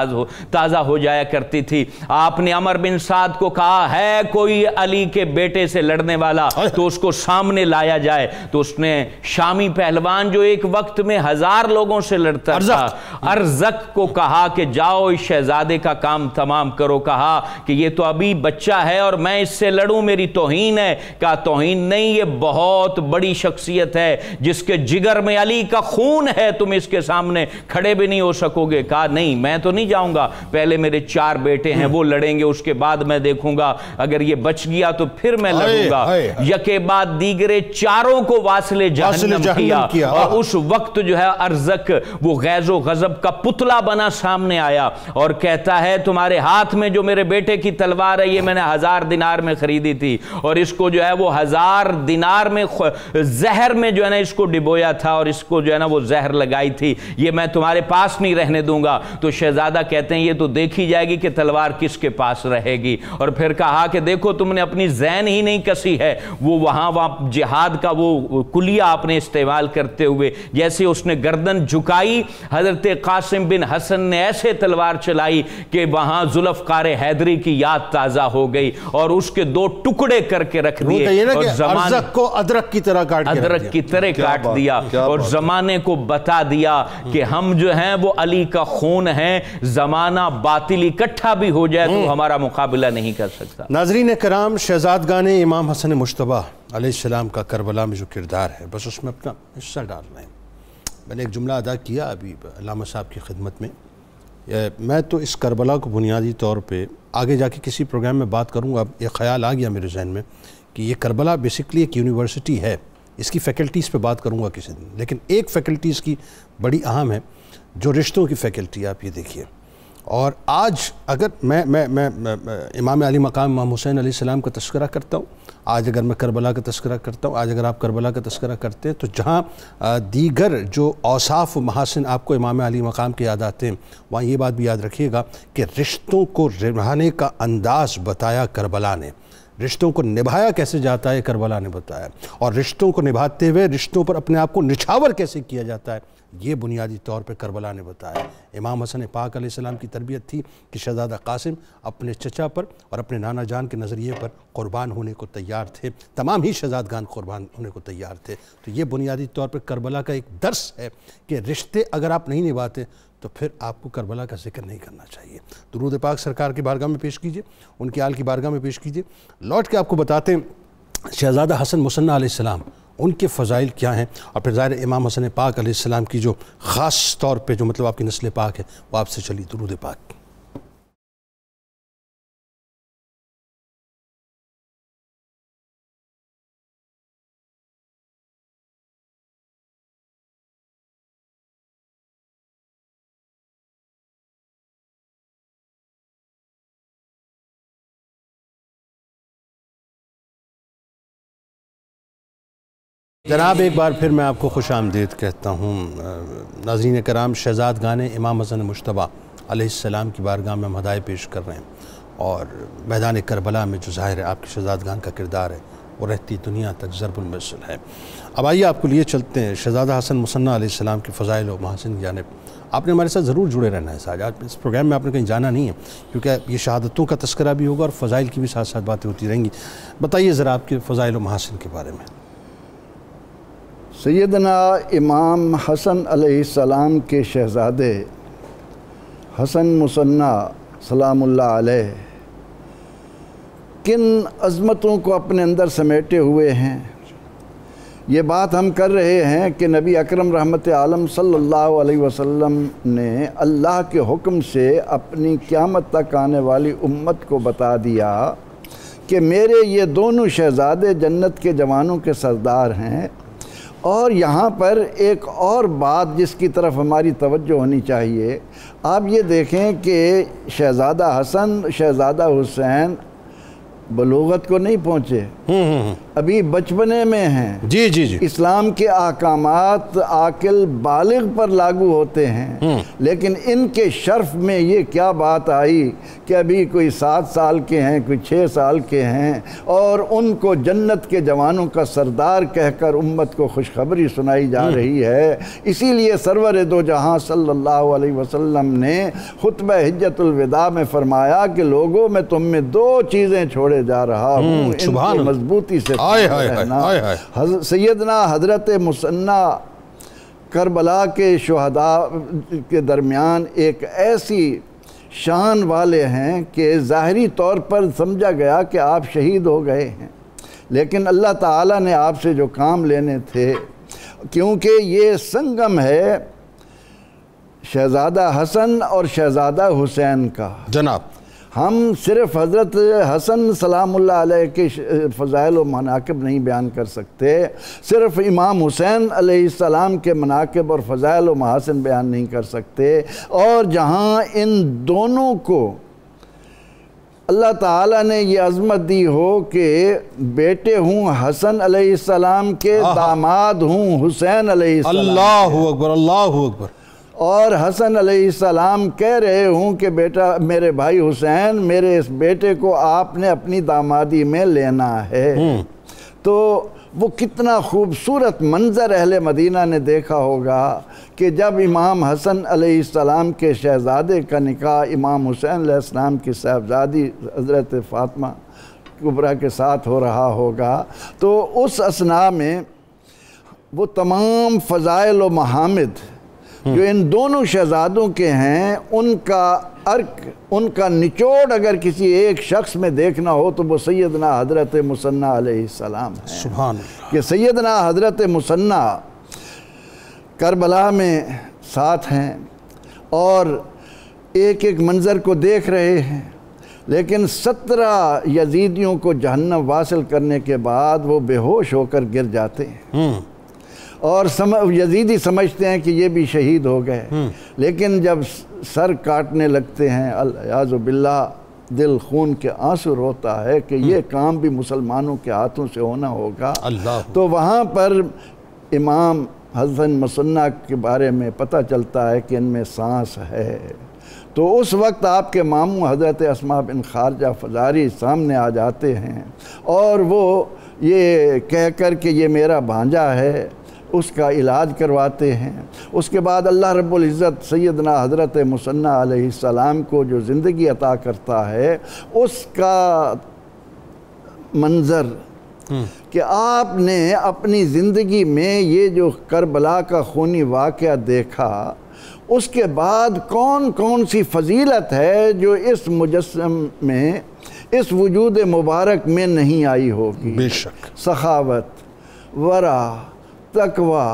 تازہ ہو جایا کرتی تھی۔ آپ نے عمر بن سعد کو کہا ہے کوئی علی کے بیٹے سے لڑنے والا تو اس کو سامنے لایا جائے، تو اس نے شامی پہلوان جو ایک وقت میں 1000 لوگوں سے لڑتا تھا، ارزق کو کہا کہ جاؤ اس شہزادے کا کام تمام کرو۔ کہا کہ یہ تو ابھی بچہ ہے اور میں اس سے لڑوں میری توہین ہے؟ کہا توہین نہیں، یہ بہت بڑی شخصیت ہے جس کے جگر میں علی کا خون ہے، تم اس کے سامنے کھڑے بھی نہیں ہو سکو گے۔ کہا نہیں میں تو نہیں جاؤں گا، پہلے میرے 4 بیٹے ہیں وہ لڑیں گے، اس کے بعد میں دیکھوں گا، اگر یہ بچ گیا تو پھر میں لڑوں گا۔ یکے بعد دیگرے چاروں کو واصل جہنم کیا اور اس وقت جو ہے ارزق وہ غیظ و غضب کا پتلا بنا سامنے آیا اور کہتا ہے تمہارے ہاتھ میں جو میرے بیٹے کی تلوار ہے یہ میں نے 1000 دینار میں خریدی تھی اور اس کو جو ہے وہ 1000 دینار میں زہر میں جو ہے نا اس کو ڈبویا تھا اور اس کو جو ہے نا وہ زہر لگائی تھی، یہ میں تمہارے پاس نہیں رہنے دوں گا۔ تو شہزادہ کہتے ہیں یہ تو دیکھی جائے گی کہ تلوار کس کے پاس رہے گی، اور پھر کہا کہ دیکھو تم نے اپنی زین ہی نہیں کسی ہے۔ وہ وہاں جہاد کا وہ کلیہ آپ نے استعمال کرتے ہوئے جیسے اس نے گردن جھکائی، حضرت قاسم بن حسن نے ایسے تلوار چلائی کہ وہاں ذوالفقار حیدری کی یاد تازہ ہو گئی اور اس کے 2 ٹکڑے کر کے رکھ دیے اور زمانے
کو ادرک کی طرح
کاٹ دیا اور زمانے کو بتا دیا کہ ہم جو ہیں وہ علی کا خون ہیں، زمانہ باطل اکٹھا بھی ہو جائے تو ہمارا مقابلہ نہیں کر سکتا۔
ناظرین کرام، شہزادگان امام حسن مجتبیٰ علیہ السلام کا کربلا میں جو کردار ہے بس اس میں اپنا حصہ ڈال رہے ہیں۔ میں نے ایک جملہ ادا کیا ابھی علامہ صاحب کی خدمت میں، میں تو اس کربلا کو بنیادی طور پہ آگے جا کے کسی پروگرام میں بات کروں گا، اب یہ خیال آ گیا میرے ذہن میں کہ یہ کربلا بیسکلی ایک یونیورسٹی ہے، اس کی فیکلٹیز پہ بات کروں گا کسی دن، لیکن ایک فیکلٹیز کی بڑی اہم ہے جو رشتوں کی فیکلٹی، آپ یہ دیکھیے۔ اور آج اگر میں امام علی مقام امام حسین علیہ السلام کا تذکرہ کرتا ہوں، آج اگر میں کربلا کا تذکرہ کرتا ہوں، آج اگر آپ کربلا کا تذکرہ کرتے ہیں تو جہاں دیگر جو اوصاف و محاسن آپ کو امام علی مقام کے یاد آتے ہیں، وہاں یہ بات بھی یاد رکھیے گا کہ رشتوں کو نبھانے کا انداز بتایا کربلا نے، رشتوں کو نبھایا کیسے جاتا ہے کربلا نے بتایا، اور رشتوں کو نبھاتے ہوئے رشتوں پر اپنے آپ کو نچھاور کیسے کیا جاتا ہے یہ بنیادی طور پہ کربلا نے بتایا۔ امام حسن پاک علیہ السلام کی تربیت تھی کہ شہزادہ قاسم اپنے چچا پر اور اپنے نانا جان کے نظریے پر قربان ہونے کو تیار تھے، تمام ہی شہزادگان قربان ہونے کو تیار تھے۔ تو یہ بنیادی طور پر کربلا کا ایک درس ہے کہ رشتے اگر آپ نہیں نبھاتے تو پھر آپ کو کربلا کا ذکر نہیں کرنا چاہیے۔ درود پاک سرکار کی بارگاہ میں پیش کیجئے، ان کی آل کی بارگاہ میں پیش کیجئے۔ لوٹ کے آپ کو بتاتے ہیں شہزادہ حسن مصنع علیہ السلام ان کے فضائل کیا ہیں، اور پھر ظاہر امام حسن پاک علیہ السلام کی جو خاص طور پہ جو مطلب آپ کی نسل پاک ہے وہ آپ سے چلی۔ درود پاک۔ جناب ایک بار پھر میں آپ کو خوش آمدید کہتا ہوں۔ ناظرین کرام، شہزادگان امام حسن مجتبیٰ علیہ السلام کی بارگاہ میں ہم ہدایے پیش کر رہے ہیں، اور میدان کربلا میں جو ظاہر ہے آپ کے شہزادگان کا کردار ہے وہ رہتی دنیا تک ضرب المثل ہے۔ اب آئیے آپ کو لیے چلتے ہیں شہزادہ حسن مصنع علیہ السلام کے فضائل و محاسن کی جانب۔ آپ نے ہمارے ساتھ ضرور جڑے رہنا ہے ساتھ، آج اس پروگرام میں آپ نے کہیں جانا نہیں ہے کیونکہ یہ شہادتوں کا تذکرہ بھی ہوگا اور فضائل کی بھی ساتھ ساتھ باتیں ہوتی رہیں گی۔ بتائیے ذرا آپ کے فضائل و محاسن کے بارے میں۔
سیدنا امام حسن علیہ السلام کے شہزادے حسن مصنع سلام اللہ علیہ کن عظمتوں کو اپنے اندر سمیٹے ہوئے ہیں، یہ بات ہم کر رہے ہیں کہ نبی اکرم رحمت عالم صلی اللہ علیہ وسلم نے اللہ کے حکم سے اپنی قیامت تک آنے والی امت کو بتا دیا کہ میرے یہ دونوں شہزادے جنت کے جوانوں کے سردار ہیں۔ اور یہاں پر ایک اور بات جس کی طرف ہماری توجہ ہونی چاہیے، آپ یہ دیکھیں کہ شہزادہ حسن شہزادہ حسین بلوغت کو نہیں پہنچے، ابھی بچپنے میں ہیں،
جی جی جی،
اسلام کے احکامات عاقل بالغ پر لاگو ہوتے ہیں، لیکن ان کے شرف میں یہ کیا بات آئی کہ ابھی کوئی 7 سال کے ہیں، کوئی 6 سال کے ہیں، اور ان کو جنت کے جوانوں کا سردار کہہ کر امت کو خوشخبری سنائی جا رہی ہے۔ اسی لیے سرور دو جہاں صلی اللہ علیہ وسلم نے خطبہ حجت الوداع میں فرمایا کہ لوگوں میں تم میں 2 چیزیں چھوڑے جا رہا ہوں، ان کو مضبوطی سے رہنا۔ سیدنا حضرت مثنی کربلا کے شہداء کے درمیان ایک ایسی شان والے ہیں کہ ظاہری طور پر سمجھا گیا کہ آپ شہید ہو گئے ہیں، لیکن اللہ تعالیٰ نے آپ سے جو کام لینے تھے، کیونکہ یہ سنگم ہے شہزادہ حسن اور شہزادہ حسین کا،
جناب
ہم صرف حضرت حسن سلام اللہ علیہ کے فضائل و مناقب نہیں بیان کر سکتے، صرف امام حسین علیہ السلام کے مناقب اور فضائل و محاسن بیان نہیں کر سکتے، اور جہاں ان دونوں کو اللہ تعالیٰ نے یہ عظمت دی ہو کہ بیٹے ہوں حسن علیہ السلام کے، داماد ہوں حسین علیہ السلام،
اللہ اکبر اللہ اکبر،
اور حسن علیہ السلام کہہ رہے ہوں کہ بیٹا میرے بھائی حسین، میرے اس بیٹے کو آپ نے اپنی دامادی میں لینا ہے، تو وہ کتنا خوبصورت منظر اہل مدینہ نے دیکھا ہوگا کہ جب امام حسن علیہ السلام کے شہزادے کا نکاح امام حسین علیہ السلام کی صاحبزادی حضرت فاطمہ کبریٰ کے ساتھ ہو رہا ہوگا، تو اس اثناء میں وہ تمام فضائل و محامد جو ان دونوں شہزادوں کے ہیں، ان کا عرق، ان کا نچوڑ اگر کسی ایک شخص میں دیکھنا ہو تو وہ سیدنا حضرت مثنی علیہ السلام ہے۔
سبحان اللہ،
کہ سیدنا حضرت مثنی کربلا میں ساتھ ہیں اور ایک ایک منظر کو دیکھ رہے ہیں، لیکن 17 یزیدیوں کو جہنم واصل کرنے کے بعد وہ بے ہوش ہو کر گر جاتے ہیں، اور یزیدی سمجھتے ہیں کہ یہ بھی شہید ہو گئے، لیکن جب سر کاٹنے لگتے ہیں اعوذ باللہ دل خون کے آنسو روتا ہے کہ یہ کام بھی مسلمانوں کے ہاتھوں سے ہونا ہوگا، تو وہاں پر امام حسن مثنی کے بارے میں پتہ چلتا ہے کہ ان میں سانس ہے، تو اس وقت آپ کے ماموں حضرت اسماء بن خارجہ فزاری سامنے آ جاتے ہیں، اور وہ یہ کہہ کر کہ یہ میرا بھانجا ہے اس کا علاج کرواتے ہیں۔ اس کے بعد اللہ رب العزت سیدنا حضرت مثنی علیہ السلام کو جو زندگی عطا کرتا ہے، اس کا منظر کہ آپ نے اپنی زندگی میں یہ جو کربلا کا خونی واقعہ دیکھا، اس کے بعد کون کون سی فضیلت ہے جو اس مجسم میں، اس وجود مبارک میں نہیں آئی ہوگی۔
بے شک
سخاوت، ورع، تقوی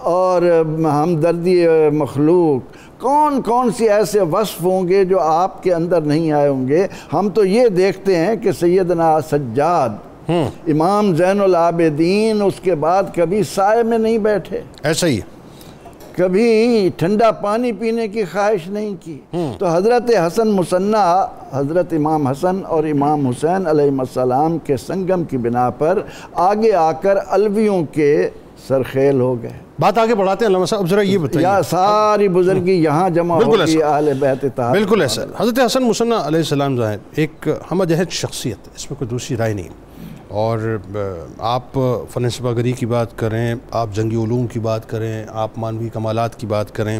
اور ہمدردی مخلوق، کون کون سی ایسے وصف ہوں گے جو آپ کے اندر نہیں آئے ہوں گے۔ ہم تو یہ دیکھتے ہیں کہ سیدنا سجاد امام زین العابدین اس کے بعد کبھی سائے میں نہیں بیٹھے،
ایسا ہی
کبھی ٹھنڈا پانی پینے کی خواہش نہیں کی، تو حضرت حسن مثنی حضرت امام حسن اور امام حسین علیہ السلام کے سنگم کی بنا پر آگے آ کر علویوں کے سرخیل ہو گئے۔
بات آگے بڑھاتے ہیں علامہ صاحب، اب ذرا یہ بتائیے،
یا ساری بزرگی یہاں جمع ہوگی اہل بیت طاہر۔
بالکل ایسا، حضرت حسن مثنی علیہ السلام ظاہر ایک ہمہ جہت شخصیت، اس میں کوئی دوسری رائے نہیں، اور آپ فن سباگری کی بات کریں، آپ جنگی علوم کی بات کریں، آپ معنوی کمالات کی بات کریں،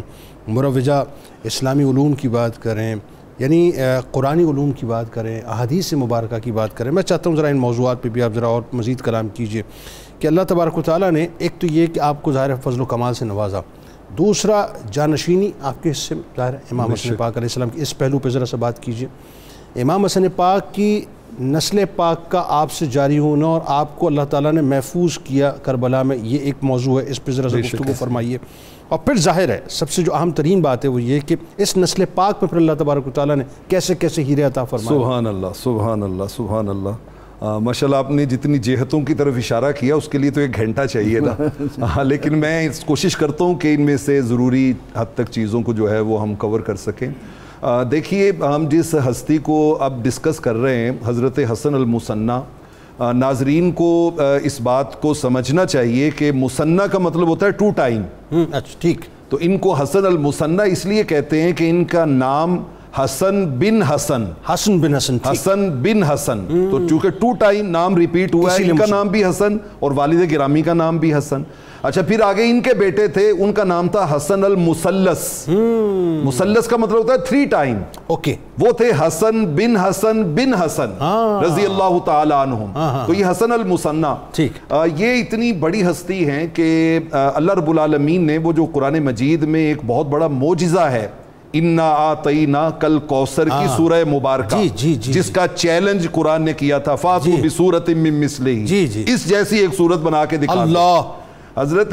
مروجہ اسلامی علوم کی بات کریں، یعنی قرآنی علوم کی بات کریں، احادیث مبارکہ کی بات کریں، میں چاہتا ہوں ذرا ان موضوعات پہ بھی آپ ذرا اور مزید کلام کیجئے کہ اللہ تبارک و تعالیٰ نے ایک تو یہ کہ آپ کو ظاہر فضل و کمال سے نوازا، دوسرا جانشینی آپ کے حصے میں ظاہر امام حسن پاک علیہ السلام کی، اس پہلو پہ ذرا سا بات کیجئے۔ امام حسن پاک کی نسل پاک کا آپ سے جاری ہونا اور آپ کو اللہ تعالیٰ نے محفوظ کیا کربلا میں، یہ ایک موضوع ہے، اس پہ ذرا سا گفتگو فرمائیے۔ اور پھر ظاہر ہے سب سے جو اہم ترین بات ہے وہ یہ کہ اس نسل پاک میں پھر اللہ تبارک و تعالیٰ نے کیسے کیسے ہیرے عطا فرمائے۔
سبحان اللہ سبحان اللہ سبحان اللہ، ماشاءاللہ آپ نے جتنی جہتوں کی طرف اشارہ کیا اس کے لیے تو 1 گھنٹہ چاہیے تھا، لیکن میں کوشش کرتا ہوں کہ ان میں سے ضروری حد تک چیزوں کو جو ہے وہ ہم کور کر سکیں۔ دیکھیے ہم جس ہستی کو اب ڈسکس کر رہے ہیں حضرت حسن المثنی، ناظرین کو اس بات کو سمجھنا چاہیے کہ مثنیٰ کا مطلب ہوتا ہے 2 ٹائم.
اچھا ٹھیک.
تو ان کو حسن المثنیٰ اس لیے کہتے ہیں کہ ان کا نام حسن بن حسن حسن بن حسن تو چونکہ 2 ٹائم نام ریپیٹ ہوا ہے, ان کا نام بھی حسن اور والد گرامی کا نام بھی حسن. اچھا پھر آگے ان کے بیٹے تھے, ان کا نام تھا حسن المثلث. مثلث کا مطلب ہوتا ہے 3 ٹائم.
اوکے,
وہ تھے حسن بن حسن رضی اللہ تعالی عنہم. تو یہ حسن المثنیٰ یہ اتنی بڑی ہستی ہیں کہ اللہ رب العالمین نے وہ جو قرآن مجید میں ایک بہت بڑا معجزہ ہے اِنَّا أَعْطَيْنَاكَ الْكَوْثَرَ کی سورہ مبارکہ جس کا چیلنج قرآن نے کیا تھا فَأْتُوا بِسُورَةٍ مِّن مِّثْلِهِ, اس جیسی ایک صورت بنا کے دکھا دو. حضرت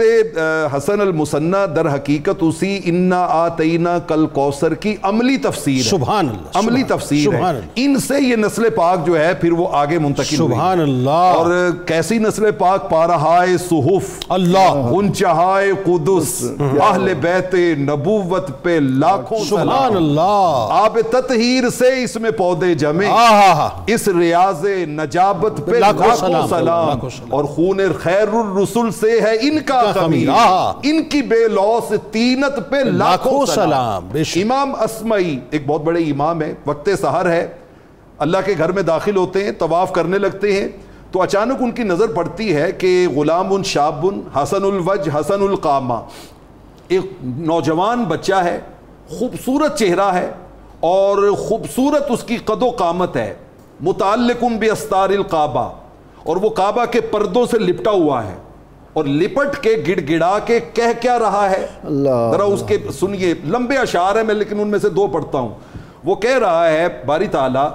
حسن المثنیٰ در حقیقت اسی اِنَّا أَعْطَيْنَاكَ الْكَوْثَرَ کی عملی تفسیر ہے.
سبحان اللہ,
عملی تفسیر ہے. ان سے یہ نسل پاک جو ہے پھر وہ آگے منتقل ہوئی.
سبحان اللہ.
اور کیسی نسل پاک؟ پارہائے صحف
اللہ,
غنچہائے قدس, اہل بیت نبوت پہ لاکھوں
سبحان اللہ.
آب تطہیر سے اس میں پودے جمے, اس ریاض نجابت پہ لاکھوں سلام, اور خون خیر الرسل سے ہے ان کا خمیر, ان کی بے لوث تینت پہ لاکھوں سلام. امام اسمعی ایک بہت بڑے امام ہیں, وقت سحر ہے, اللہ کے گھر میں داخل ہوتے ہیں, طواف کرنے لگتے ہیں, تو اچانک ان کی نظر پڑتی ہے کہ غلام شاب حسن الوجہ حسن القامہ, ایک نوجوان بچہ ہے, خوبصورت چہرہ ہے اور خوبصورت اس کی قد و قامت ہے, متعلق باستار الکعبہ, اور وہ کعبہ کے پردوں سے لپٹا ہوا ہے, اور لپٹ کے گڑ گڑا کے کہہ کیا رہا ہے, ذرا اس کے سنیے. لمبے اشعار ہیں میں لیکن ان میں سے 2 پڑھتا ہوں. وہ کہہ رہا ہے باری تعالیٰ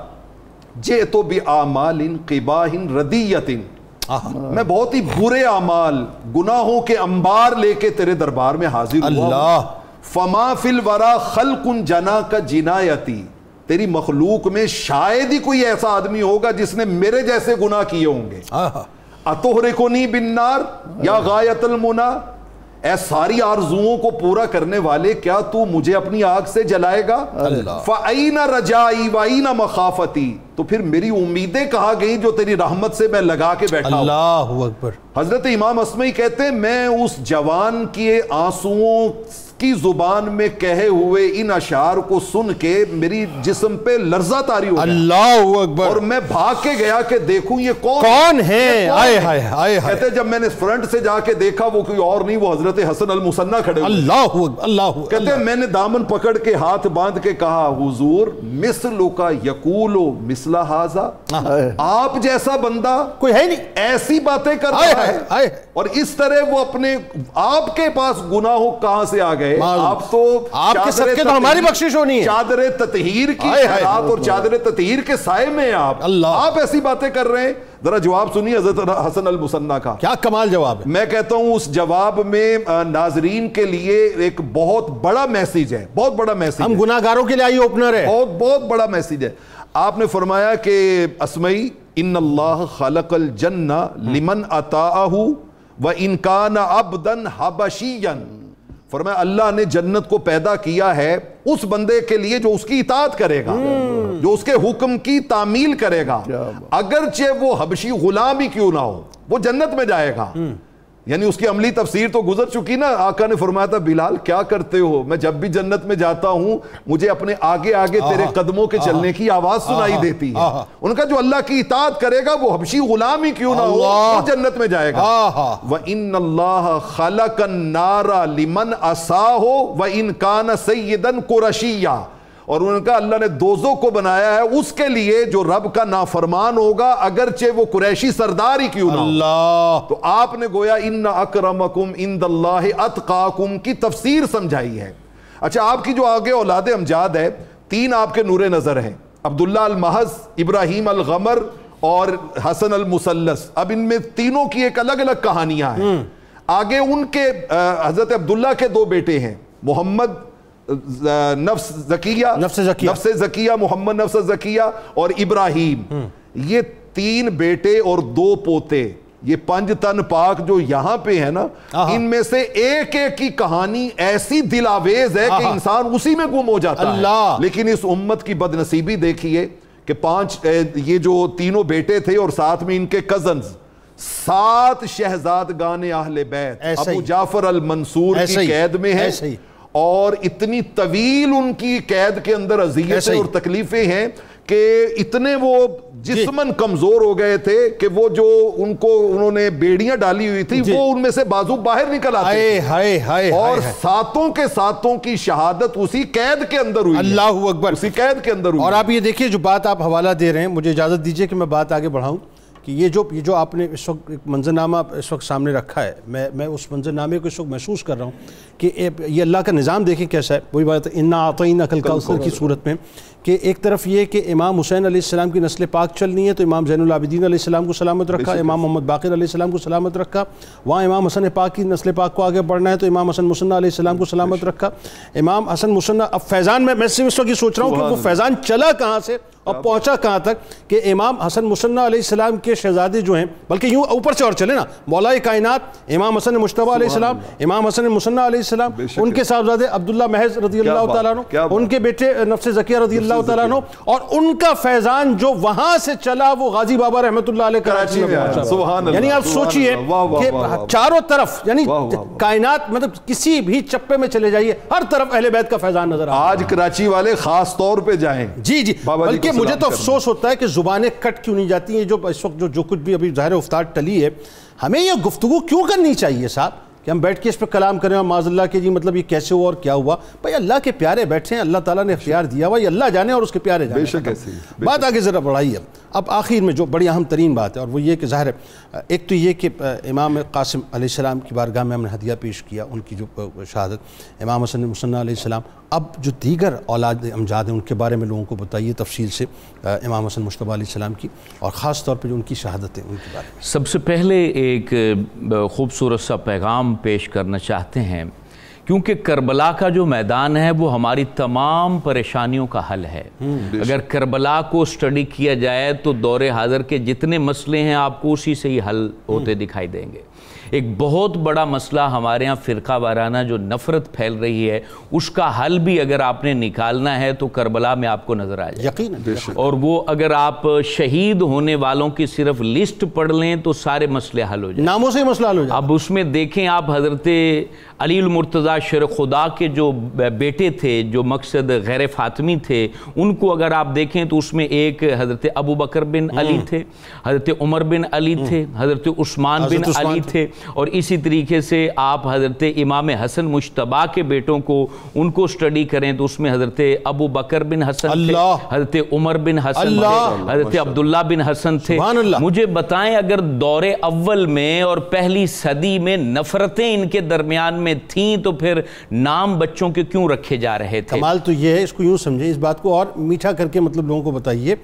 جئت بِأَعْمَالٍ قِبَاحٍ رَدِيَّةٍ, میں بہت ہی برے اعمال گناہوں کے انبار لے کے تیرے دربار میں حاضر ہوا. فَمَا فِي الْوَرَى خَلْقٌ جَنَاكَ جِنَایَتِي, تیری مخلوق میں شاید ہی کوئی ایسا آدمی ہوگا جس نے میرے جیسے گناہ کیے ہوں گے. اتحرکونی بالنار یا غایت المنا, اے ساری آرزوؤں کو پورا کرنے والے کیا تو مجھے اپنی آگ سے جلائے گا؟ فَأَيْنَ رَجَائِي وَأَيْنَ مَخَافَتِي, تو پھر میری امیدیں کہاں گئیں جو تیری رحمت سے میں لگا کے بیٹھا ہوں.
اللہ اکبر.
حضرت امام اسمعی کہتے ہیں میں اس جوان کے آنسوؤں کی زبان میں کہے ہوئے ان اشعار کو سن کے میری جسم پہ لرزہ طاری ہو گیا.
اللہ اکبر.
اور میں بھاگ کے گیا کہ دیکھوں یہ
کون ہے. آئے ہائے ہائے.
کہتے جب میں نے فرنٹ سے جا کے دیکھا وہ کوئی اور نہیں, وہ حضرت حسن المثنیٰ کھڑے ہوئے.
اللہ اکبر. اللہ.
کہتے ہیں میں نے دامن پکڑ کے ہاتھ باندھ کے کہا حضور مثلک یقول مثل ھذا, آپ جیسا بندہ
کوئی ہے نہیں,
ایسی باتیں کر رہا ہے. اور اس طرح وہ اپنے آپ کے پاس گناہوں کہاں سے آ گئے. آپ تو
آپ کے صدقے تو ہماری بخشش ہونی ہے.
چادر تطہیر کی خیرات اور چادر تطہیر کے سائے میں آپ ایسی باتیں کر رہے ہیں. ذرا جواب سنیے حضرت حسن المثنیٰ کا,
کیا کمال جواب ہے.
میں کہتا ہوں اس جواب میں ناظرین کے لیے ایک بہت بڑا میسیج ہے, بہت بڑا میسیج.
ہم گناہگاروں کے لیے آئی اوپنر ہے,
بہت بڑا میسیج ہے. آپ نے فرمایا کہ اسمعی ان اللہ خلق الجنہ لمن اطاعہ وان کان عبدا حبشیا, فرمایا اللہ نے جنت کو پیدا کیا ہے اس بندے کے لیے جو اس کی اطاعت کرے گا, جو اس کے حکم کی تعمیل کرے گا, اگرچہ وہ حبشی غلام ہی کیوں نہ ہو, وہ جنت میں جائے گا. یعنی اس کی عملی تفسیر تو گزر چکی نا. آقا نے فرمایا تھا بلال کیا کرتے ہو, میں جب بھی جنت میں جاتا ہوں مجھے اپنے آگے آگے تیرے قدموں کے چلنے کی آواز سنائی دیتی ہے. ان کا جو اللہ کی اطاعت کرے گا وہ حبشی غلام ہی کیوں نہ ہو وہ جنت میں جائے گا. وَإِنَّ اللَّهَ خَلَقَ النَّارَ لِمَنْ أَسَاهُ وَإِنْ كَانَ سَيِّدًا قُرَشِيًّا, اور ان کا اللہ نے دوزخ کو بنایا ہے اس کے لیے جو رب کا نافرمان ہوگا اگرچہ وہ قریشی سردار ہی کیوں نہ ہو. تو آپ نے گویا ان اکرمکم عند اللہ اتقاکم کی تفسیر سمجھائی ہے. اچھا آپ کی جو آگے اولاد امجاد ہے 3 آپ کے نور نظر ہیں, عبداللہ المحض, ابراہیم الغمر اور حسن المثلث. اب ان میں تینوں کی ایک الگ الگ کہانیاں ہیں. آگے ان کے حضرت عبداللہ کے 2 بیٹے ہیں, محمد نفس زکیہ, محمد نفس زکیہ اور ابراہیم. یہ 3 بیٹے اور 2 پوتے, یہ 5 تن پاک جو یہاں پہ ہے نا, ان میں سے ایک ایک کی کہانی ایسی دل آویز ہے کہ انسان اسی میں گم ہو جاتا ہے. لیکن اس امت کی بدنصیبی دیکھیے کہ 5 یہ جو تینوں بیٹے تھے اور ساتھ میں ان کے کزنز 7 شہزادگان اہل بیت ابو جعفر المنصور کی قید میں ہیں اور اتنی طویل ان کی قید کے اندر اذیتیں اور تکلیفیں ہیں کہ اتنے وہ جسماً کمزور ہو گئے تھے کہ وہ جو ان کو انہوں نے بیڑیاں ڈالی ہوئی تھی وہ ان میں سے بازو باہر نکل آتے تھے اور 7 کے 7 کی شہادت اسی قید کے اندر ہوئی.
اللہ اکبر.
اسی قید کے اندر ہوئی.
اور آپ یہ دیکھیے جو بات آپ حوالہ دے رہے ہیں, مجھے اجازت دیجئے کہ میں بات آگے بڑھاؤں کہ یہ جو آپ نے اس وقت ایک منظرنامہ اس وقت سامنے رکھا ہے, میں اس منظرنامے کو اس وقت محسوس کر رہا ہوں کہ یہ اللہ کا نظام دیکھیں کیسا ہے. وہی بات ہے انا اعطیناک الکوثر کی صورت میں کہ ایک طرف یہ کہ امام حسین علیہ السلام کی نسل پاک چلنی ہے تو امام زین العابدین علیہ السلام کو سلامت رکھا, امام محمد باقر علیہ السلام کو سلامت رکھا. وہاں امام حسن پاک کی نسل پاک کو آگے بڑھنا ہے تو امام حسن مثنی علیہ السلام کو سلامت رکھا. امام حسن مثنی, اب فیضان میں صرف اس وقت یہ سوچ رہا ہوں کہ وہ فیضان چلا کہاں سے اور پہنچا کہاں تک کہ امام حسن مثنی علیہ السلام کے شہزادے جو ہیں, بلکہ یوں اوپر سے اور چلے نا, مولا کائنات امام حسن مجتبی علیہ السلام, امام حسن مثنی علیہ السلام, ان کے صاحبزادے عبداللہ محض رضی اللہ تعالیٰ عنہ, ان کے بیٹے نفس زکیہ رضی اللہ تعالیٰ عنہ, اور ان کا فیضان جو وہاں سے چلا وہ غازی بابا رحمت اللہ علیہ کراچی میں پہنچا. یعنی آپ سوچئے کہ چاروں طرف یعنی کائنات, مطلب کسی بھی چپے میں چلے جائیے ہر طرف اہل بیت کا فیضان نظر آتا ہے.
آج کراچی والے خاص طور پہ جائیں.
جی بلکہ مجھے تو افسوس ہوتا ہے کہ زبانیں کٹ کیوں نہیں جاتی ہیں. جو اس وقت جو کچھ بھی ابھی ظاہر افتاد ٹلی ہے, ہمیں یہ گفتگو کیوں کرنی چاہیے صاحب کہ ہم بیٹھ کے اس پہ کلام کریں اور معاذ اللہ کہ جی مطلب یہ کیسے ہوا اور کیا ہوا. بھائی اللہ کے پیارے بیٹھے ہیں, اللہ تعالیٰ نے اختیار دیا ہوا, یہ اللہ جانے اور اس کے پیارے جانے. بات آگے ذرا بڑھائیے. اب آخر میں جو بڑی اہم ترین بات ہے اور وہ یہ کہ ظاہر ہے ایک تو یہ کہ امام قاسم علیہ السلام کی بارگاہ میں ہم نے ہدیہ پیش کیا ان کی جو شہادت, امام حسن مثنی علیہ السلام. اب جو دیگر اولاد امجاد ہیں ان کے بارے میں لوگوں کو بتائیے تفصیل سے, امام حسن مجتبی علیہ السلام کی اور خاص طور پہ جو ان کی شہادت ہے ان کے بارے میں.
سب سے پہلے ایک خوبصورت سا پیغام پیش کرنا چاہتے ہیں کیونکہ کربلا کا جو میدان ہے وہ ہماری تمام پریشانیوں کا حل ہے. اگر کربلا کو سٹڈی کیا جائے تو دور حاضر کے جتنے مسئلے ہیں آپ کو اسی سے ہی حل ہوتے دکھائی دیں گے. ایک بہت بڑا مسئلہ ہمارے ہاں فرقہ وارانہ جو نفرت پھیل رہی ہے, اس کا حل بھی اگر آپ نے نکالنا ہے تو کربلا میں آپ کو نظر آ جائے
یقیناً.
اور وہ اگر آپ شہید ہونے والوں کی صرف لسٹ پڑھ لیں تو سارے مسئلے حل ہو جائیں,
ناموں سے ہی مسئلہ حل ہو جائے.
اب اس میں دیکھیں آپ حضرت علی المرتضیٰ شیر خدا کے جو بیٹے تھے جو مقصد غیر فاطمی تھے, ان کو اگر آپ دیکھیں تو اس میں ایک حضرت ابو بکر بن علی تھے, حضرت عمر بن علی تھے, حضرت عثمان بن علی تھے, اور اسی طریقے سے آپ حضرت امام حسن مجتبی کے بیٹوں کو ان کو سٹڈی کریں تو اس میں حضرت ابو بکر بن حسن تھے, حضرت عمر بن حسن تھے, حضرت عبداللہ بن حسن تھے. مجھے بتائیں اگر دور اول میں اور پہلی صدی میں نفرتیں ان کے درمیان میں تھیں تو پھر نام بچوں کے کیوں رکھے جا رہے تھے؟
کمال تو یہ ہے, اس کو یوں سمجھیں, اس بات کو اور میٹھا کر کے مطلب لوگوں کو بتائیے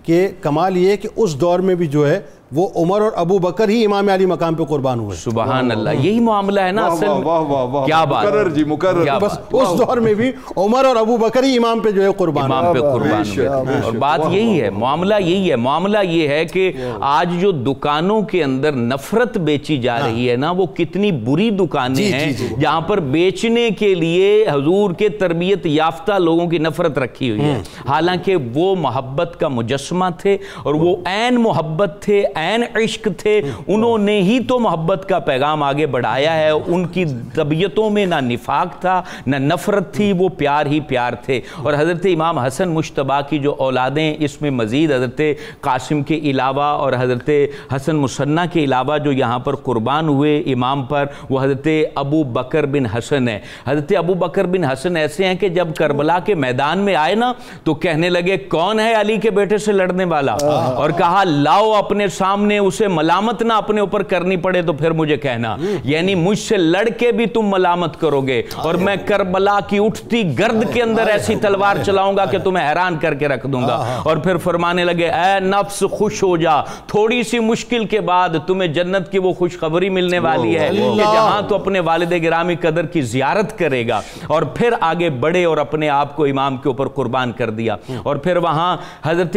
کہ کمال یہ ہے کہ اس دور میں بھی جو ہے وہ عمر اور ابو بکر ہی امام علی مقام پہ قربان ہوئے.
سبحان اللہ, یہی معاملہ ہے نا اصل میں. کیا بات ہے,
بس اس دور میں بھی عمر اور ابو بکر ہی امام پہ جو ہے قربان
ہوئے. اور بات یہی ہے, معاملہ یہی ہے. معاملہ یہ ہے کہ آج جو دکانوں کے اندر نفرت بیچی جا رہی ہے نا, وہ کتنی بری دکانیں ہیں جہاں پر بیچنے کے لیے حضور کے تربیت یافتہ لوگوں کی نفرت رکھی ہوئی ہے, حالانکہ وہ محبت کا مجسمہ تھے اور وہ عین محبت تھے, عین عشق تھے. انہوں نے ہی تو محبت کا پیغام آگے بڑھایا ہے. ان کی طبیعتوں میں نہ نفاق تھا نہ نفرت تھی, وہ پیار ہی پیار تھے. اور حضرت امام حسن مجتبی کی جو اولادیں, اس میں مزید حضرت قاسم کے علاوہ اور حضرت حسن مثنی کے علاوہ جو یہاں پر قربان ہوئے امام پر, وہ حضرت ابو بکر بن حسن ہے. حضرت ابو بکر بن حسن ایسے ہیں کہ جب کربلا کے میدان میں آئے نا تو کہنے لگے کون ہے علی کے بیٹے سے لڑنے والا, اور کہا لاؤ اپنے سامنے, اسے ملامت نہ اپنے اوپر کرنی پڑے تو پھر مجھے کہنا. یعنی مجھ سے لڑ کے بھی تم ملامت کرو گے اور میں کربلا کی اٹھتی گرد کے اندر ایسی تلوار چلاؤں گا کہ تمہیں حیران کر کے رکھ دوں گا. اور پھر فرمانے لگے اے نفس خوش ہو جا, تھوڑی سی مشکل کے بعد تمہیں جنت کی وہ خوشخبری ملنے والی ہے کہ جہاں تو اپنے والد گرامی قدر کی زیارت کرے گا. اور پھر آگے بڑھے اور اپنے آپ کو امام کے اوپر قربان کر دیا. اور پھر وہاں حضرت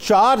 4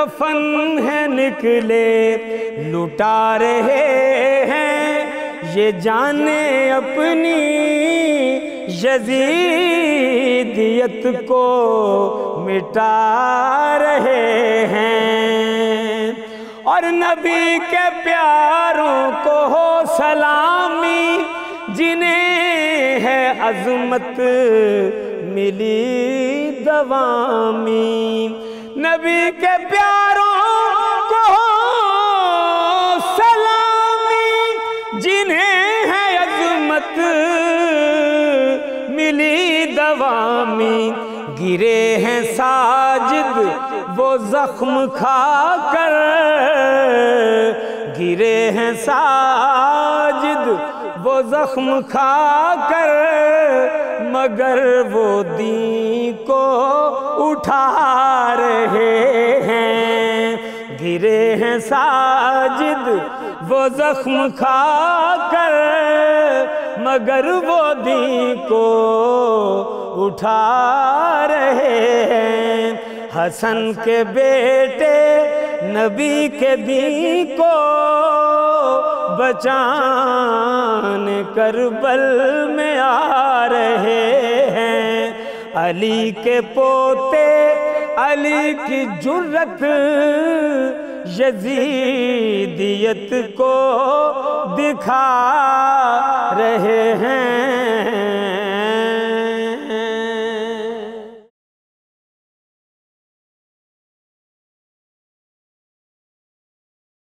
کفن ہے نکلے لٹا رہے ہیں، یہ جانیں اپنی یزیدیت کو مٹا رہے ہیں۔ اور نبی کے پیاروں کو ہو سلامی، جنہیں ہے عظمت ملی دوامی۔ نبی کے پیاروں کو ہو سلامی، جنہیں ہے عظمت ملی دوامی۔ گرے ہیں ساجد وہ زخم کھا کر، گرے ہیں ساجد وہ زخم کھا کر، مگر وہ دین کو اٹھا رہے ہیں۔ گرے ہیں ساجد وہ زخم کھا کر، مگر وہ دین کو اٹھا رہے ہیں۔ حسن کے بیٹے نبی کے دین کو بچانے کربل میں آ رہے ہیں۔ علی کے پوتے علی کی جرت یزیدیت کو دکھا رہے ہیں۔